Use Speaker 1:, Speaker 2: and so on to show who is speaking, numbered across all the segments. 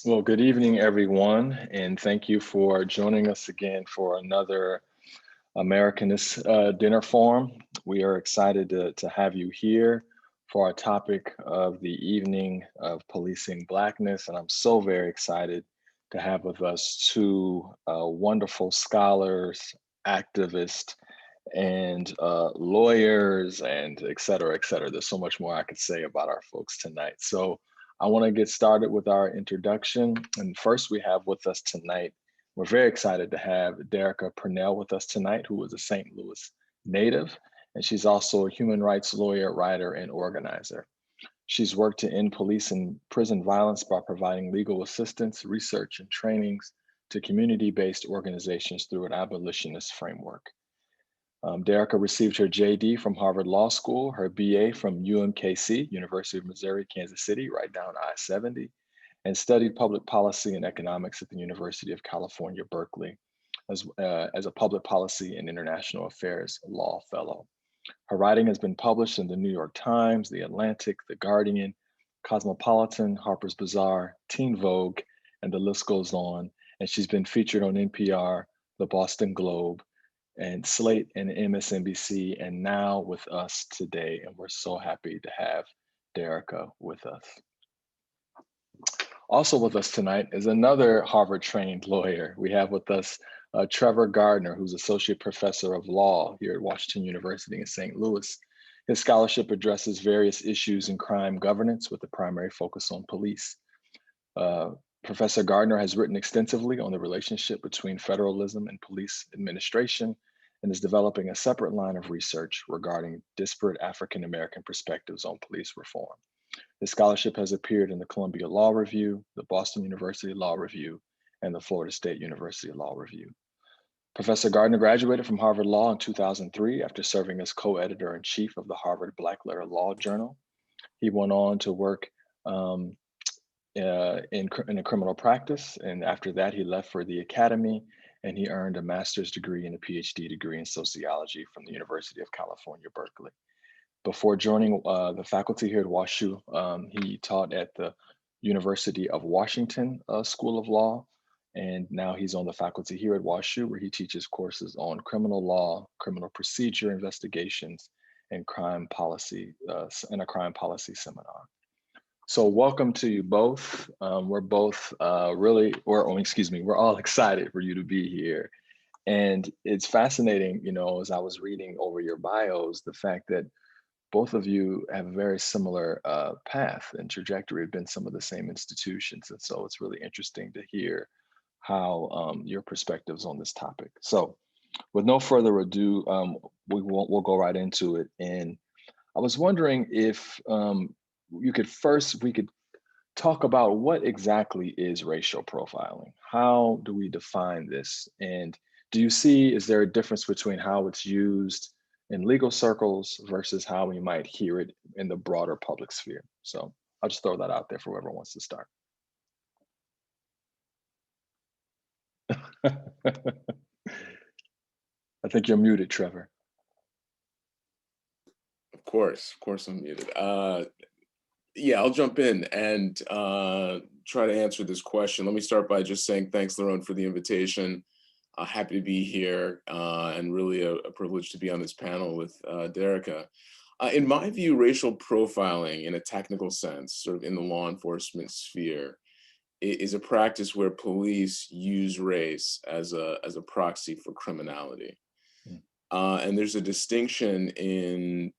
Speaker 1: Well, good evening, everyone, and thank you for joining us again for another Americanist dinner forum. We are excited to have you here for our topic of the evening of policing Blackness, and I'm so very excited to have with us two wonderful scholars, activists, and lawyers, and et cetera, et cetera. There's so much more I could say about our folks tonight. So I want to get started with our introduction. And first, we have with us tonight, we're very excited to have Derecka Purnell with us tonight, who is a St. Louis native. And she's also a human rights lawyer, writer, and organizer. She's worked to end police and prison violence by providing legal assistance, research, and trainings to community-based organizations through an abolitionist framework. Derecka received her JD from Harvard Law School, her BA from UMKC, University of Missouri, Kansas City, right down I-70, and studied public policy and economics at the University of California, Berkeley, as a public policy and international affairs law fellow. Her writing has been published in the New York Times, The Atlantic, The Guardian, Cosmopolitan, Harper's Bazaar, Teen Vogue, and the list goes on. And she's been featured on NPR, the Boston Globe, and Slate and MSNBC, and now with us today. And we're so happy to have Derecka with us. Also with us tonight is another Harvard-trained lawyer. We have with us Trevor Gardner, who's Associate Professor of Law here at Washington University in St. Louis. His scholarship addresses various issues in crime governance with a primary focus on police. Professor Gardner has written extensively on the relationship between federalism and police administration and is developing a separate line of research regarding disparate African-American perspectives on police reform. His scholarship has appeared in the Columbia Law Review, the Boston University Law Review, and the Florida State University Law Review. Professor Gardner graduated from Harvard Law in 2003 after serving as co-editor-in-chief of the Harvard Black Letter Law Journal. He went on to work in a criminal practice, and after that he left for the academy, and he earned a master's degree and a PhD degree in sociology from the University of California, Berkeley. Before joining the faculty here at WashU, he taught at the University of Washington School of Law, and now he's on the faculty here at WashU, where he teaches courses on criminal law, criminal procedure investigations, and crime policy, and a crime policy seminar. So welcome to you both. We're both we're all excited for you to be here. And it's fascinating, as I was reading over your bios, the fact that both of you have a very similar path and trajectory, have been some of the same institutions. And so it's really interesting to hear how your perspectives on this topic. So with no further ado, we'll go right into it. And I was wondering if we could talk about what exactly is racial profiling. How do we define this? And is there a difference between how it's used in legal circles versus how we might hear it in the broader public sphere? So I'll just throw that out there for whoever wants to start. I think you're muted, Trevor.
Speaker 2: Of course I'm muted. Yeah, I'll jump in and try to answer this question. Let me start by just saying thanks, Lerone, for the invitation. Happy to be here and really a privilege to be on this panel with Derecka. In my view, racial profiling in a technical sense, sort of in the law enforcement sphere, is a practice where police use race as a proxy for criminality. And there's a distinction in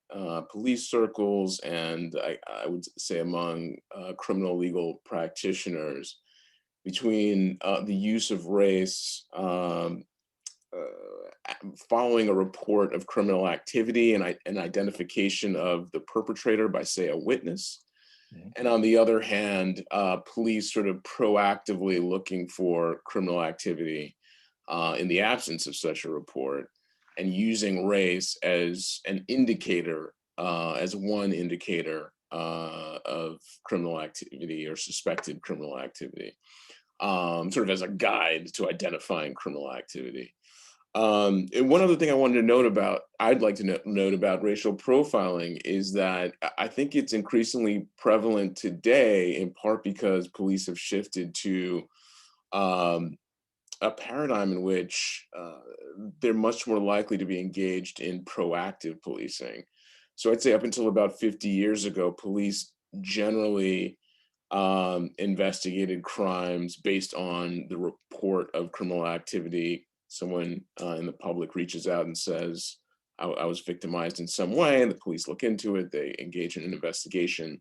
Speaker 2: police circles and I would say among criminal legal practitioners between the use of race following a report of criminal activity and an identification of the perpetrator by, say, a witness. And on the other hand, police sort of proactively looking for criminal activity in the absence of such a report, and using race as an indicator, as one indicator of criminal activity or suspected criminal activity, sort of as a guide to identifying criminal activity. And one other thing I'd like to note about racial profiling is that I think it's increasingly prevalent today, in part because police have shifted to um, a paradigm in which they're much more likely to be engaged in proactive policing. So I'd say up until about 50 years ago, police generally investigated crimes based on the report of criminal activity. Someone in the public reaches out and says, I was victimized in some way, and the police look into it, they engage in an investigation,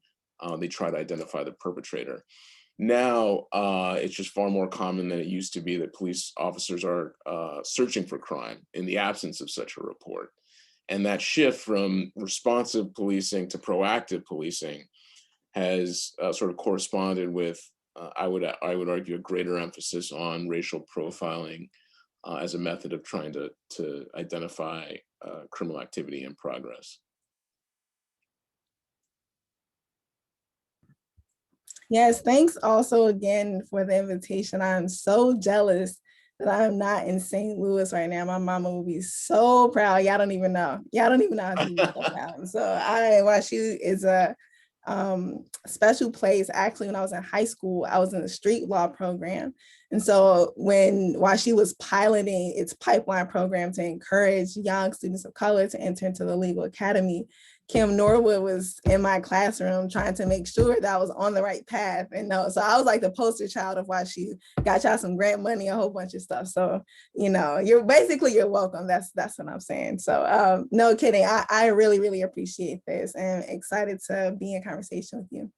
Speaker 2: they try to identify the perpetrator. Now, it's just far more common than it used to be that police officers are searching for crime in the absence of such a report. And that shift from responsive policing to proactive policing has sort of corresponded with, I would argue, a greater emphasis on racial profiling as a method of trying to identify criminal activity in progress.
Speaker 3: Yes, thanks also again for the invitation. I'm so jealous that I'm not in St. Louis right now. My mama will be so proud. Y'all don't even know. Y'all don't even know how to be so proud. So WashU is a special place. Actually, when I was in high school, I was in the street law program. And so when WashU was piloting its pipeline program to encourage young students of color to enter into the legal academy, Kim Norwood was in my classroom trying to make sure that I was on the right path. And so I was like the poster child of WashU, got y'all some grant money, a whole bunch of stuff. So, you're welcome. That's what I'm saying. So no kidding. I really, really appreciate this and excited to be in conversation with you.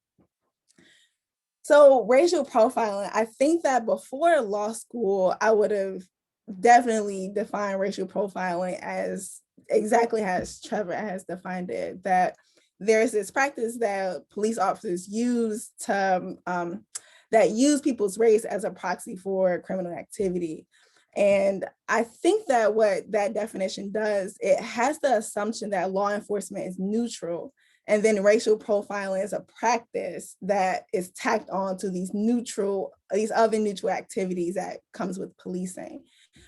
Speaker 3: So racial profiling, I think that before law school, I would have definitely defined racial profiling as exactly as Trevor has defined it, that there's this practice that police officers use to that use people's race as a proxy for criminal activity. And I think that what that definition does, it has the assumption that law enforcement is neutral, and then racial profiling is a practice that is tacked on to these other neutral activities that comes with policing.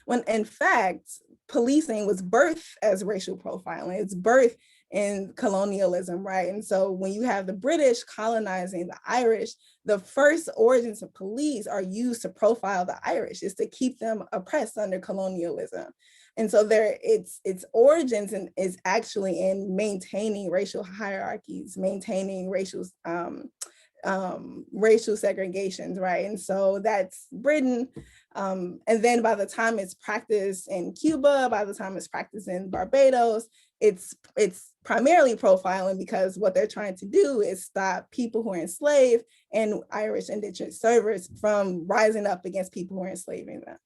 Speaker 3: When in fact, policing was birthed as racial profiling. It's birthed in colonialism, right? And so when you have the British colonizing the Irish, the first origins of police are used to profile the Irish, is to keep them oppressed under colonialism. And so its origins is actually in maintaining racial hierarchies, maintaining racial segregations, right? And so that's Britain. And then by the time it's practiced in Cuba, by the time it's practiced in Barbados, it's primarily profiling, because what they're trying to do is stop people who are enslaved and Irish indentured servers from rising up against people who are enslaving them.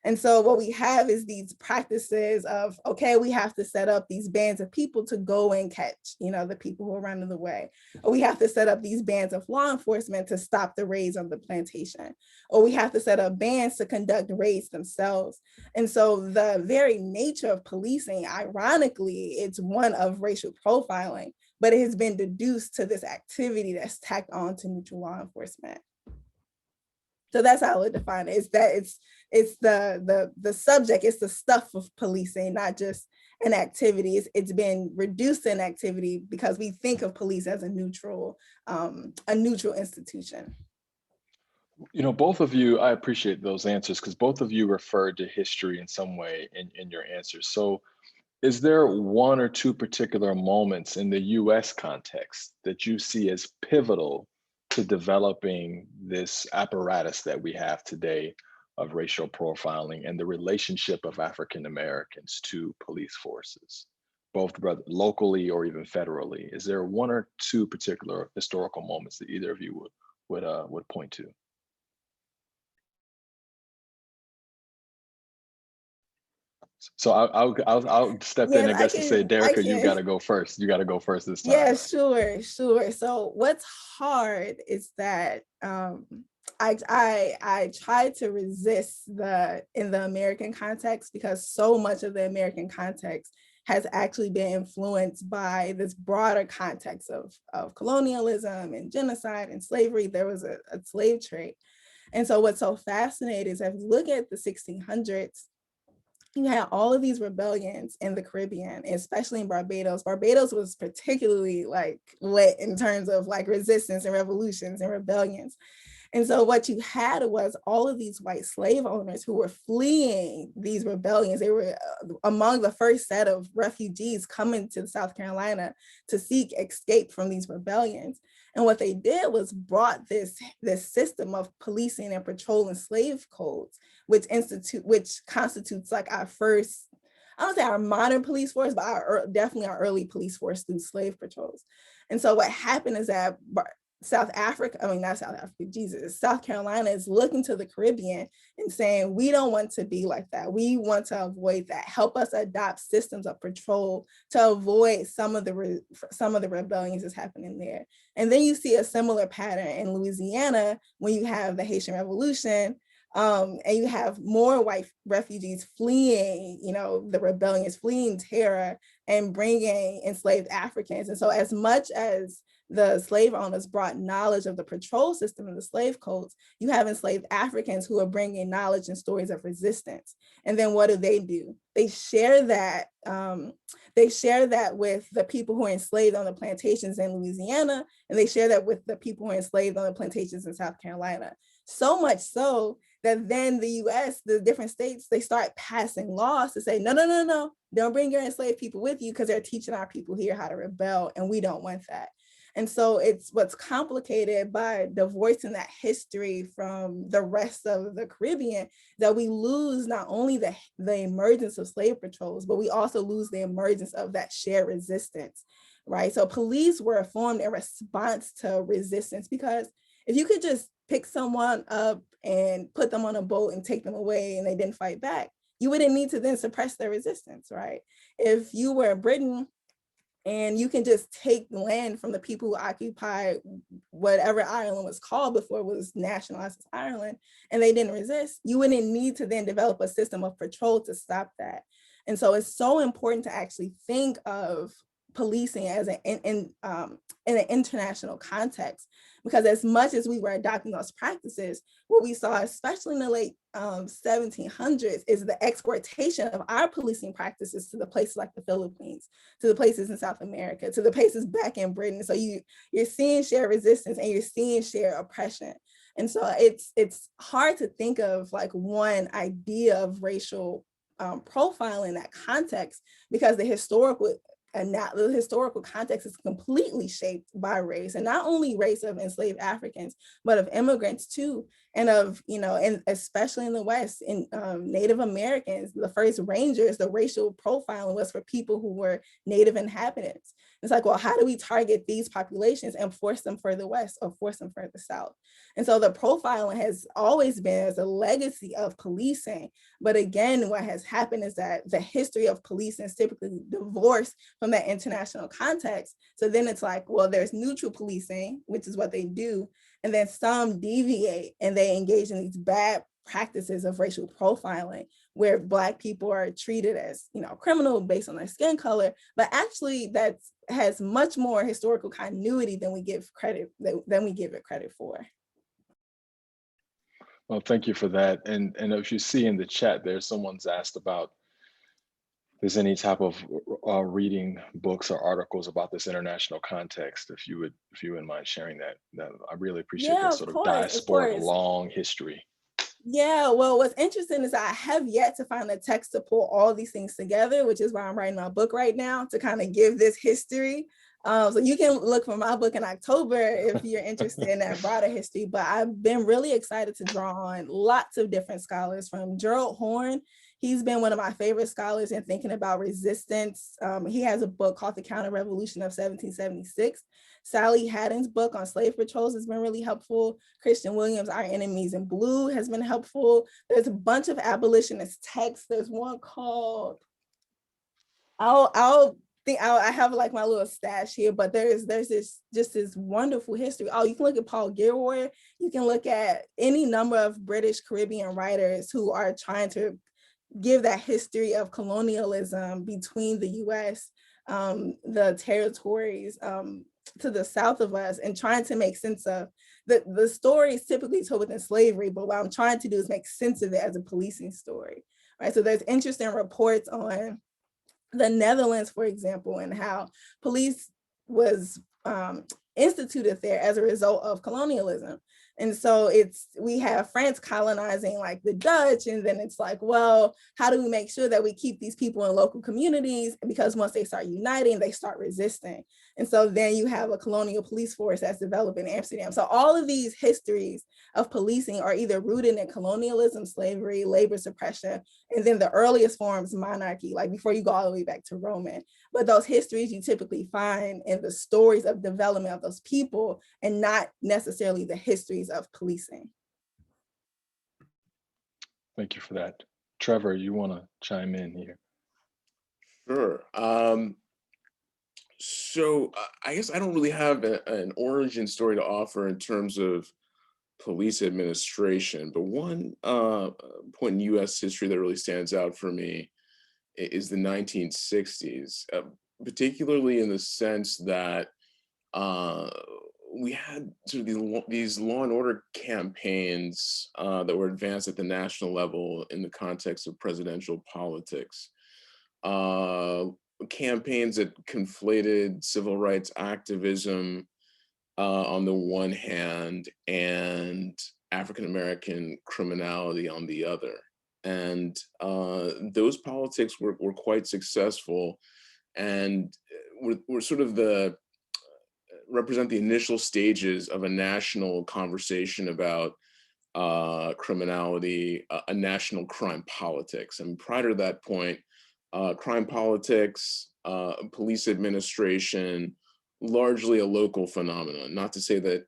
Speaker 3: And so what we have is these practices of, okay, we have to set up these bands of people to go and catch, the people who are running away. Or we have to set up these bands of law enforcement to stop the raids on the plantation. Or we have to set up bands to conduct raids themselves. And so the very nature of policing, ironically, it's one of racial profiling, but it has been deduced to this activity that's tacked on to neutral law enforcement. So that's how I would define it. It's that it's the subject, it's the stuff of policing, not just an activity. It's been reduced to an activity because we think of police as a neutral institution.
Speaker 1: Both of you, I appreciate those answers, because both of you referred to history in some way in your answers. So is there one or two particular moments in the US context that you see as pivotal to developing this apparatus that we have today of racial profiling and the relationship of African Americans to police forces, both locally or even federally? Is there one or two particular historical moments that either of you would point to? So I'll step in, I guess, to say, Derecka, you got to go first. You got to go first this time.
Speaker 3: Yeah, sure. So what's hard is that I try to resist in the American context, because so much of the American context has actually been influenced by this broader context of colonialism and genocide and slavery. There was a slave trade. And so what's so fascinating is, if you look at the 1600s, you had all of these rebellions in the Caribbean, especially in Barbados. Barbados was particularly like lit in terms of like resistance and revolutions and rebellions. And so what you had was all of these white slave owners who were fleeing these rebellions. They were among the first set of refugees coming to South Carolina to seek escape from these rebellions. And what they did was brought this system of policing and patrolling slave codes, which constitutes like our first, I don't say our modern police force, but definitely our early police force through slave patrols. And so what happened is that South Carolina is looking to the Caribbean and saying, we don't want to be like that. We want to avoid that. Help us adopt systems of patrol to avoid some of the rebellions that's happening there. And then you see a similar pattern in Louisiana when you have the Haitian Revolution, and you have more white refugees fleeing, the rebellions, fleeing terror and bringing enslaved Africans. And so as much as the slave owners brought knowledge of the patrol system and the slave codes, you have enslaved Africans who are bringing knowledge and stories of resistance. And then what do? They share that. They share that with the people who are enslaved on the plantations in Louisiana, and they share that with the people who are enslaved on the plantations in South Carolina. So much so that then the US, the different states, they start passing laws to say, no, don't bring your enslaved people with you because they're teaching our people here how to rebel, and we don't want that. And so it's what's complicated by divorcing that history from the rest of the Caribbean, that we lose not only the emergence of slave patrols, but we also lose the emergence of that shared resistance, right? So police were formed in response to resistance, because if you could just pick someone up and put them on a boat and take them away and they didn't fight back, you wouldn't need to then suppress their resistance, right? If you were in Britain and you can just take land from the people who occupied whatever Ireland was called before it was nationalized as Ireland, and they didn't resist, you wouldn't need to then develop a system of patrol to stop that. And so it's so important to actually think of policing as in an international context, because as much as we were adopting those practices, what we saw, especially in the late 1700s, is the exportation of our policing practices to the places like the Philippines, to the places in South America, to the places back in Britain. So you're seeing shared resistance and you're seeing shared oppression. And so it's hard to think of like one idea of racial profile in that context, because the historical context is completely shaped by race, and not only race of enslaved Africans, but of immigrants too, and of, and especially in the West, in Native Americans, the first rangers, the racial profiling was for people who were Native inhabitants. It's like, well, how do we target these populations and force them further west or force them further south? And so the profiling has always been as a legacy of policing. But again, what has happened is that the history of policing is typically divorced from that international context. So then it's like, well, there's neutral policing, which is what they do. And then some deviate and they engage in these bad practices of racial profiling, where Black people are treated as, criminal based on their skin color. But actually that has much more historical continuity than we give it credit for.
Speaker 1: Well, thank you for that. And if you see in the chat there, someone's asked about if there's any type of reading books or articles about this international context. If you wouldn't mind sharing that I really appreciate that sort of diasporic long history.
Speaker 3: Yeah, well, what's interesting is I have yet to find a text to pull all these things together, which is why I'm writing my book right now, to kind of give this history. So you can look for my book in October if you're interested in that broader history. But I've been really excited to draw on lots of different scholars, from Gerald Horne. He's been one of my favorite scholars in thinking about resistance. He has a book called The Counter-Revolution of 1776. Sally Haddon's book on slave patrols has been really helpful. Christian Williams' Our Enemies in Blue has been helpful. There's a bunch of abolitionist texts. There's one called, I have like my little stash here, but there's this wonderful history. Oh, you can look at Paul Gilroy. You can look at any number of British Caribbean writers who are trying to give that history of colonialism between the US, the territories to the south of us, and trying to make sense of the story is typically told within slavery, but what I'm trying to do is make sense of it as a policing story. right? So there's interesting reports on the Netherlands, for example, and how police was instituted there as a result of colonialism. And so we have France colonizing like the Dutch, and then it's like, well, how do we make sure that we keep these people in local communities? Because once they start uniting, they start resisting. And so then you have a colonial police force that's developed in Amsterdam. So all of these histories of policing are either rooted in colonialism, slavery, labor suppression, and then the earliest forms, monarchy, like before you go all the way back to Roman. But those histories you typically find in the stories of development of those people, and not necessarily the histories of policing.
Speaker 1: Thank you for that. Trevor, you want to chime in here?
Speaker 2: Sure. So I guess I don't really have an origin story to offer in terms of police administration, but one point in US history that really stands out for me is the 1960s, particularly in the sense that we had sort of these law and order campaigns that were advanced at the national level in the context of presidential politics. Campaigns that conflated civil rights activism on the one hand and African-American criminality on the other. And those politics were quite successful, and were sort of represent the initial stages of a national conversation about criminality, a national crime politics. And prior to that point, crime politics, police administration, largely a local phenomenon. Not to say that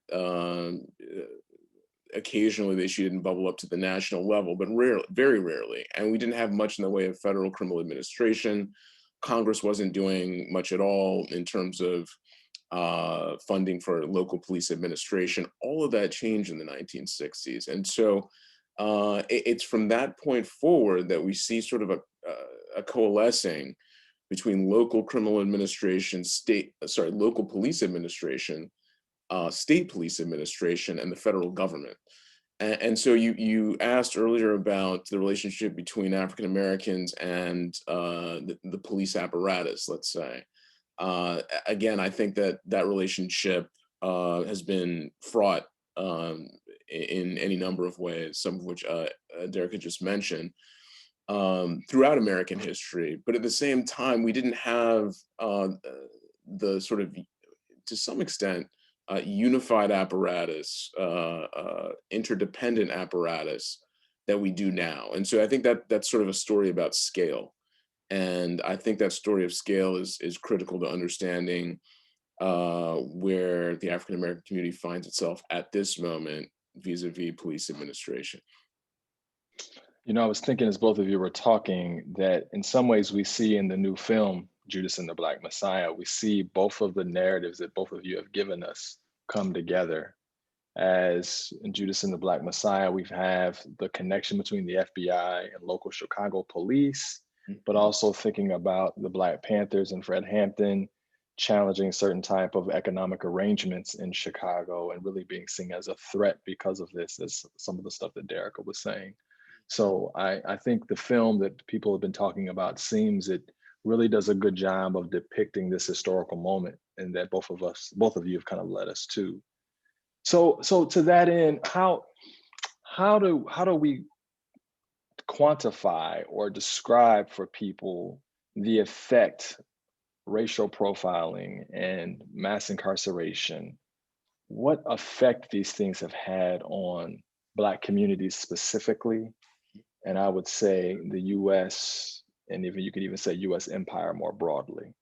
Speaker 2: occasionally the issue didn't bubble up to the national level, but very rarely. And we didn't have much in the way of federal criminal administration. Congress wasn't doing much at all in terms of funding for local police administration. All of that changed in the 1960s. And so it's from that point forward that we see sort of a coalescing between local criminal administration, local police administration, state police administration, and the federal government. And so you asked earlier about the relationship between African Americans and the police apparatus, let's say. Again, I think that relationship has been fraught in any number of ways, some of which Derecka just mentioned, throughout American history. But at the same time, we didn't have the sort of, to some extent, unified apparatus, interdependent apparatus that we do now. And so I think that that's sort of a story about scale. And I think that story of scale is critical to understanding where the African-American community finds itself at this moment vis-a-vis police administration.
Speaker 1: You know, I was thinking as both of you were talking that in some ways we see in the new film, Judas and the Black Messiah, we see both of the narratives that both of you have given us come together. As in Judas and the Black Messiah, we have the connection between the FBI and local Chicago police, but also thinking about the Black Panthers and Fred Hampton challenging certain type of economic arrangements in Chicago and really being seen as a threat because of this, as some of the stuff that Derecka was saying. So I think the film that people have been talking about seems it really does a good job of depicting this historical moment, and that both of you have kind of led us to. So to that end, how do we quantify or describe for people the effect racial profiling and mass incarceration, what effect these things have had on Black communities specifically, and I would say the US, and even you could even say US empire more broadly?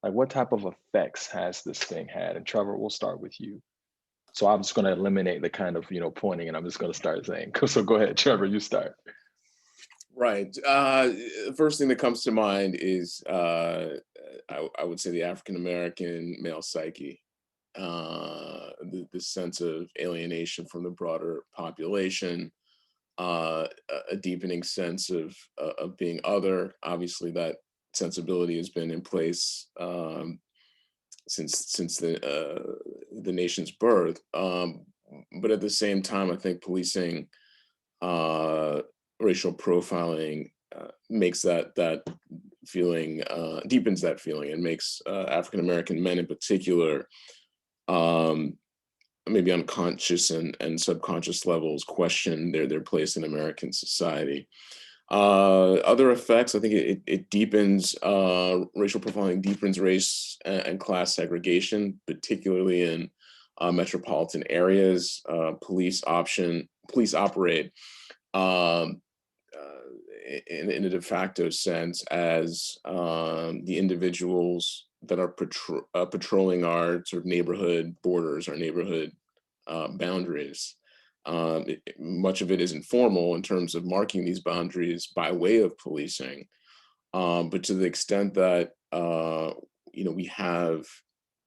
Speaker 1: Like, what type of effects has this thing had? And Trevor, we'll start with you. So I'm just going to eliminate the kind of, pointing, and I'm just going to start saying, so go ahead, Trevor, you start.
Speaker 2: Right. First thing that comes to mind is, I would say, the African-American male psyche, the sense of alienation from the broader population, a deepening sense of being other. Obviously, that sensibility has been in place since the nation's birth. But at the same time, I think policing, racial profiling makes that feeling, deepens that feeling, and makes African-American men in particular, maybe unconscious and subconscious levels, question their place in American society. Other effects, I think it deepens, racial profiling deepens race and class segregation, particularly in metropolitan areas. Police operate in a de facto sense as the individuals that are patrolling our sort of neighborhood borders, our neighborhood boundaries. Much of it is informal in terms of marking these boundaries by way of policing, but to the extent that we have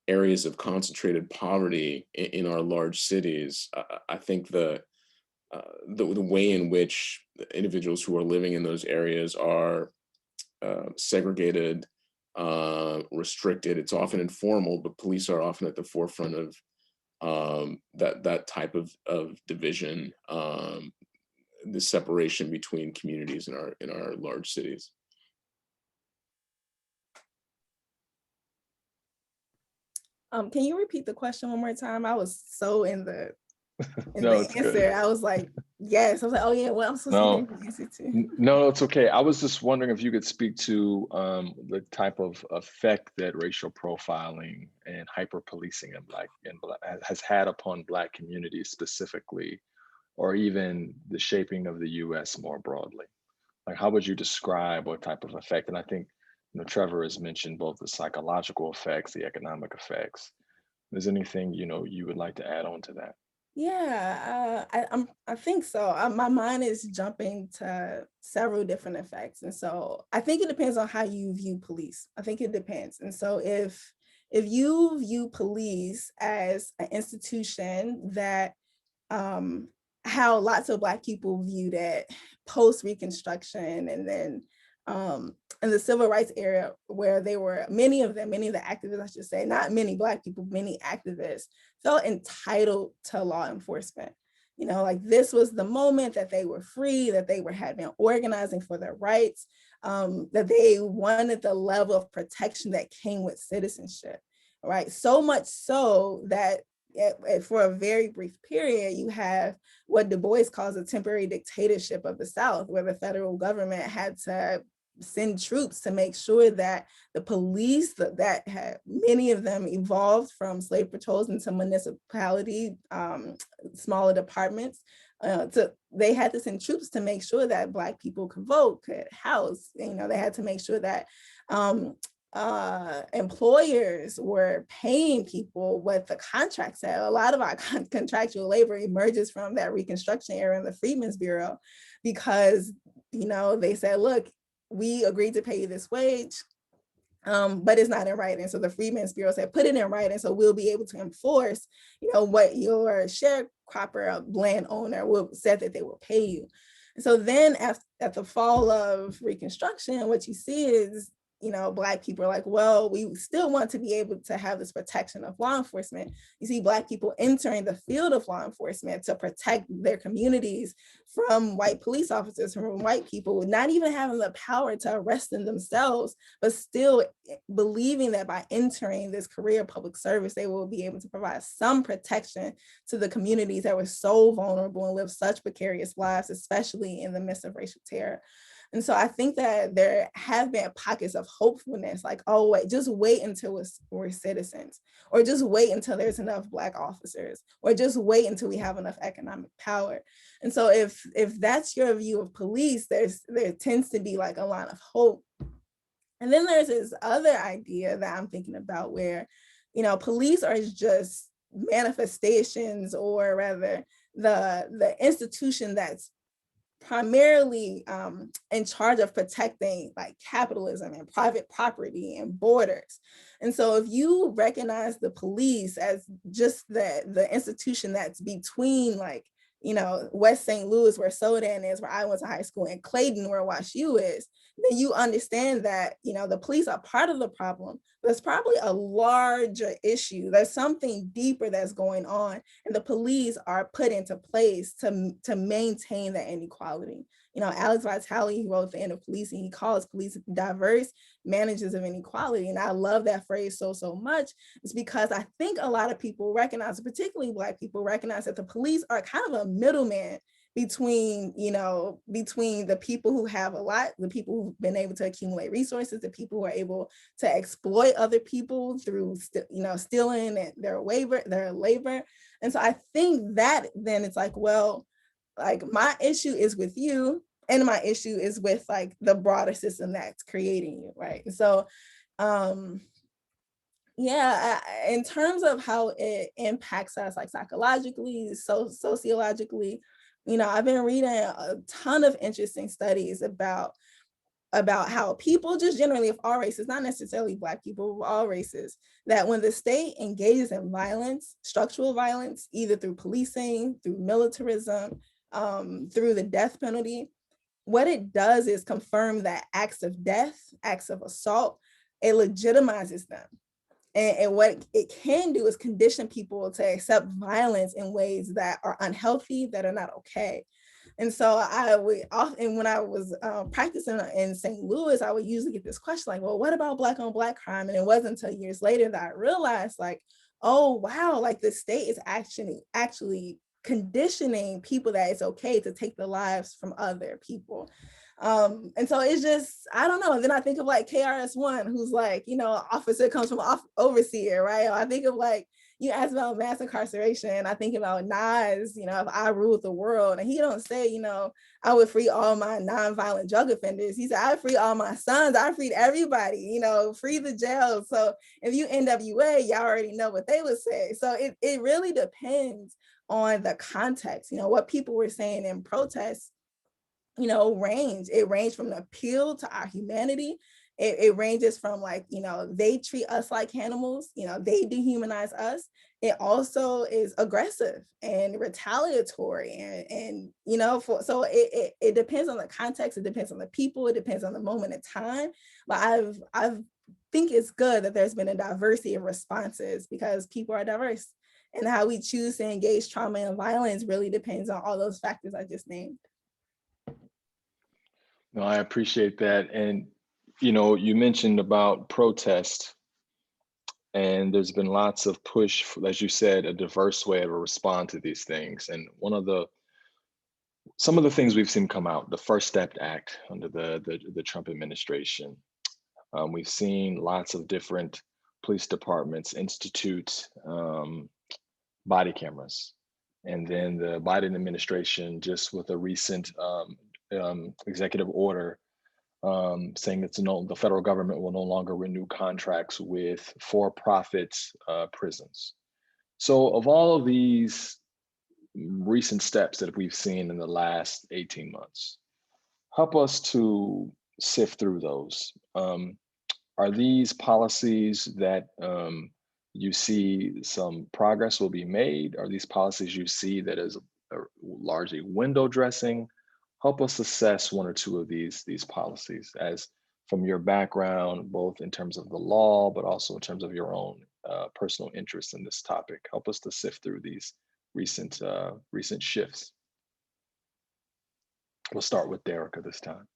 Speaker 2: areas of concentrated poverty in our large cities, I think the way in which individuals who are living in those areas are segregated, restricted. It's often informal, but police are often at the forefront of that type of division, the separation between communities in our large cities.
Speaker 3: Can you repeat the question one more time? I was so in the
Speaker 1: No,
Speaker 3: the
Speaker 1: it's
Speaker 3: answer.
Speaker 1: good.
Speaker 3: I was like, yes. I was like, oh yeah, well, I'm supposed to be the answer too.
Speaker 1: No, it's okay. I was just wondering if you could speak to the type of effect that racial profiling and hyper-policing has had upon Black communities specifically, or even the shaping of the U.S. more broadly. Like, how would you describe what type of effect? And I think, Trevor has mentioned both the psychological effects, the economic effects. Is there anything, you would like to add on to that?
Speaker 3: Yeah, I think so. My mind is jumping to several different effects, and so I think it depends on how you view police. I think it depends, and so if you view police as an institution that how lots of Black people viewed it post Reconstruction, and then in the civil rights era, where they were many of the activists, I should say, not many Black people, many activists felt entitled to law enforcement. Like this was the moment that they were free, that they had been organizing for their rights, that they wanted the level of protection that came with citizenship, right? So much so that for a very brief period, you have what Du Bois calls a temporary dictatorship of the South, where the federal government had to send troops to make sure that the police that had, many of them evolved from slave patrols into municipality, smaller departments, they had to send troops to make sure that Black people could vote, could house. They had to make sure that employers were paying people what the contract said. A lot of our contractual labor emerges from that Reconstruction era in the Freedmen's Bureau, because they said, look, we agreed to pay you this wage, but it's not in writing. So the Freedmen's Bureau said, put it in writing so we'll be able to enforce, what your sharecropper landowner said that they will pay you. And so then at the fall of Reconstruction, what you see is, Black people are like, well, we still want to be able to have this protection of law enforcement. You see Black people entering the field of law enforcement to protect their communities from white police officers, from white people, not even having the power to arrest them themselves, but still believing that by entering this career of public service, they will be able to provide some protection to the communities that were so vulnerable and lived such precarious lives, especially in the midst of racial terror. And so I think that there have been pockets of hopefulness, like, oh, wait, just wait until we're citizens, or just wait until there's enough Black officers, or just wait until we have enough economic power. And so if that's your view of police, there tends to be like a lot of hope. And then there's this other idea that I'm thinking about where, police are just manifestations, or rather the institution that's primarily in charge of protecting like capitalism and private property and borders. And so if you recognize the police as just the institution that's between, like, West St. Louis, where Sodan is, where I went to high school, and Clayton, where WashU is, then you understand that, the police are part of the problem. There's probably a larger issue. There's something deeper that's going on, and the police are put into place to maintain that inequality. Alex Vitale, he wrote The End of Policing, he calls police diverse managers of inequality. And I love that phrase so much. It's because I think a lot of people recognize, particularly Black people, recognize that the police are kind of a middleman between the people who have a lot, the people who've been able to accumulate resources, the people who are able to exploit other people through stealing their labor. And so I think that then it's like, well, like my issue is with you and my issue is with like the broader system that's creating you, right? And so in terms of how it impacts us, like psychologically, sociologically, I've been reading a ton of interesting studies about how people just generally of all races, not necessarily Black people, of all races, that when the state engages in violence, structural violence, either through policing, through militarism, through the death penalty, what it does is confirm that acts of death, acts of assault, it legitimizes them. And what it can do is condition people to accept violence in ways that are unhealthy, that are not okay. And so I would often, when I was practicing in St. Louis, I would usually get this question like, well, what about Black on Black crime? And it wasn't until years later that I realized like, oh, wow, like the state is actually conditioning people that it's okay to take the lives from other people. And so it's just, I don't know. And then I think of like KRS-One, who's like, officer comes from overseer, right? Or I think of like, you asked about mass incarceration. I think about Nas, if I ruled the world, and he don't say, I would free all my nonviolent drug offenders. He said, I free all my sons. I freed everybody, free the jails. So if you NWA, y'all already know what they would say. So it really depends on the context, what people were saying in protests, it ranged from an appeal to our humanity. It ranges from like, they treat us like animals, they dehumanize us. It also is aggressive and retaliatory and so it depends on the context, it depends on the people, it depends on the moment in time. But I think it's good that there's been a diversity of responses because people are diverse, and how we choose to engage trauma and violence really depends on all those factors I just named.
Speaker 1: No, I appreciate that. And, you mentioned about protest, and there's been lots of push, as you said, a diverse way to respond to these things. And some of the things we've seen come out, the First Step Act under the Trump administration, we've seen lots of different police departments institute body cameras. And then the Biden administration, just with a recent executive order saying that the federal government will no longer renew contracts with for-profit prisons. So of all of these recent steps that we've seen in the last 18 months, help us to sift through those. Are these policies that you see some progress will be made? Are these policies you see that is largely window dressing? Help us assess one or two of these policies, as from your background, both in terms of the law, but also in terms of your own personal interest in this topic. Help us to sift through these recent shifts. We'll start with Derecka this time.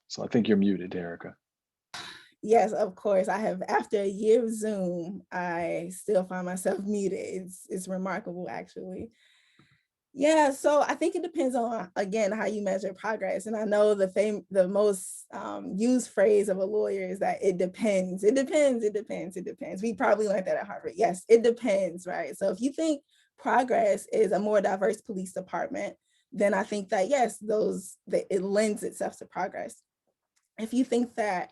Speaker 1: So I think you're muted, Derecka.
Speaker 3: Yes, of course. I have, after a year of Zoom, I still find myself muted. It's remarkable, actually. Yeah, so I think it depends on, again, how you measure progress. And I know the most used phrase of a lawyer is that it depends. It depends, it depends, it depends. We probably learned that at Harvard. Yes, it depends, right? So if you think progress is a more diverse police department, then I think that, yes, it lends itself to progress. If you think that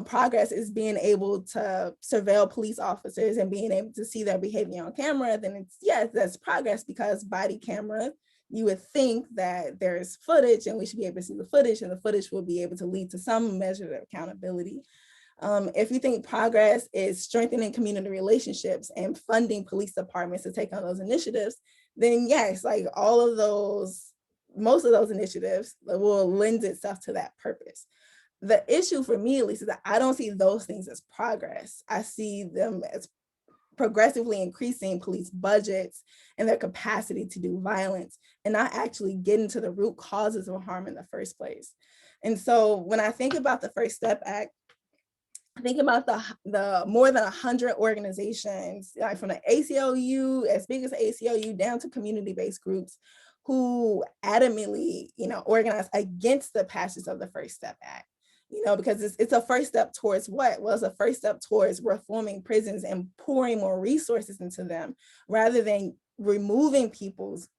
Speaker 3: progress is being able to surveil police officers and being able to see their behavior on camera, then that's progress, because body camera, you would think that there's footage and we should be able to see the footage, and the footage will be able to lead to some measure of accountability. If you think progress is strengthening community relationships and funding police departments to take on those initiatives, then yes, like most of those initiatives will lend itself to that purpose. The issue for me, at least, is that I don't see those things as progress. I see them as progressively increasing police budgets and their capacity to do violence and not actually get into the root causes of harm in the first place. And so when I think about the First Step Act, I think about the more than 100 organizations, like from the ACLU, as big as the ACLU, down to community-based groups who adamantly, organize against the passage of the First Step Act. Because it's a first step towards what? Well, it's a first step towards reforming prisons and pouring more resources into them, rather than removing people's,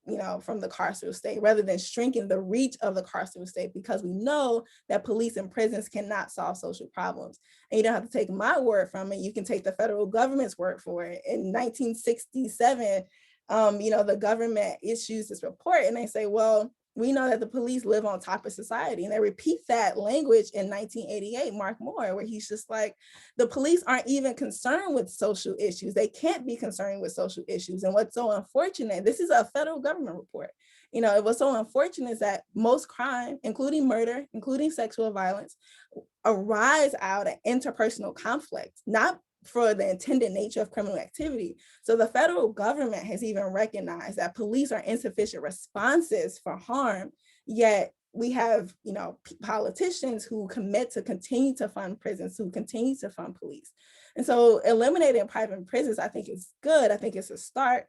Speaker 3: from the carceral state, rather than shrinking the reach of the carceral state, because we know that police and prisons cannot solve social problems. And you don't have to take my word from it. You can take the federal government's word for it. In 1967, the government issues this report and they say, well, we know that the police live on top of society. And they repeat that language in 1988, Mark Moore, where he's just like, the police aren't even concerned with social issues. They can't be concerned with social issues. And what's so unfortunate, this is a federal government report. What's so unfortunate is that most crime, including murder, including sexual violence, arise out of interpersonal conflict, not for the intended nature of criminal activity. So the federal government has even recognized that police are insufficient responses for harm, yet we have, politicians who commit to continue to fund prisons, who continue to fund police. And so eliminating private prisons, I think is good. I think it's a start.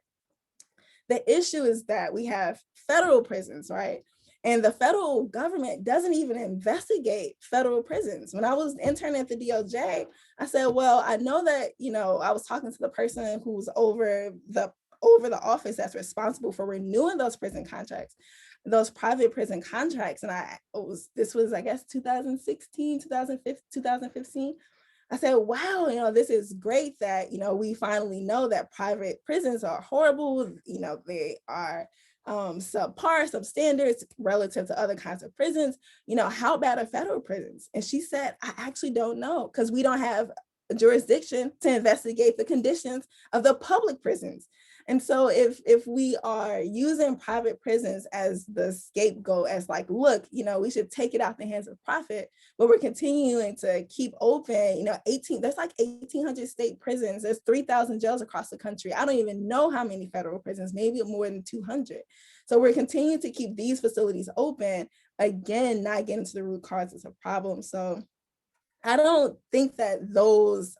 Speaker 3: The issue is that we have federal prisons, right? And the federal government doesn't even investigate federal prisons. When I was interning at the DOJ, I said, well, I know that, I was talking to the person who's over the office that's responsible for renewing those prison contracts, those private prison contracts. And this was, I guess, 2016, 2015. I said, wow, this is great that, we finally know that private prisons are horrible. They are subpar, substandards relative to other kinds of prisons. How bad are federal prisons? And she said, I actually don't know, because we don't have a jurisdiction to investigate the conditions of the public prisons. And so if we are using private prisons as the scapegoat, as like, look, we should take it out the hands of profit, but we're continuing to keep open, there's like 1,800 state prisons, there's 3,000 jails across the country. I don't even know how many federal prisons, maybe more than 200. So we're continuing to keep these facilities open, again, not getting to the root causes of problems. So I don't think that those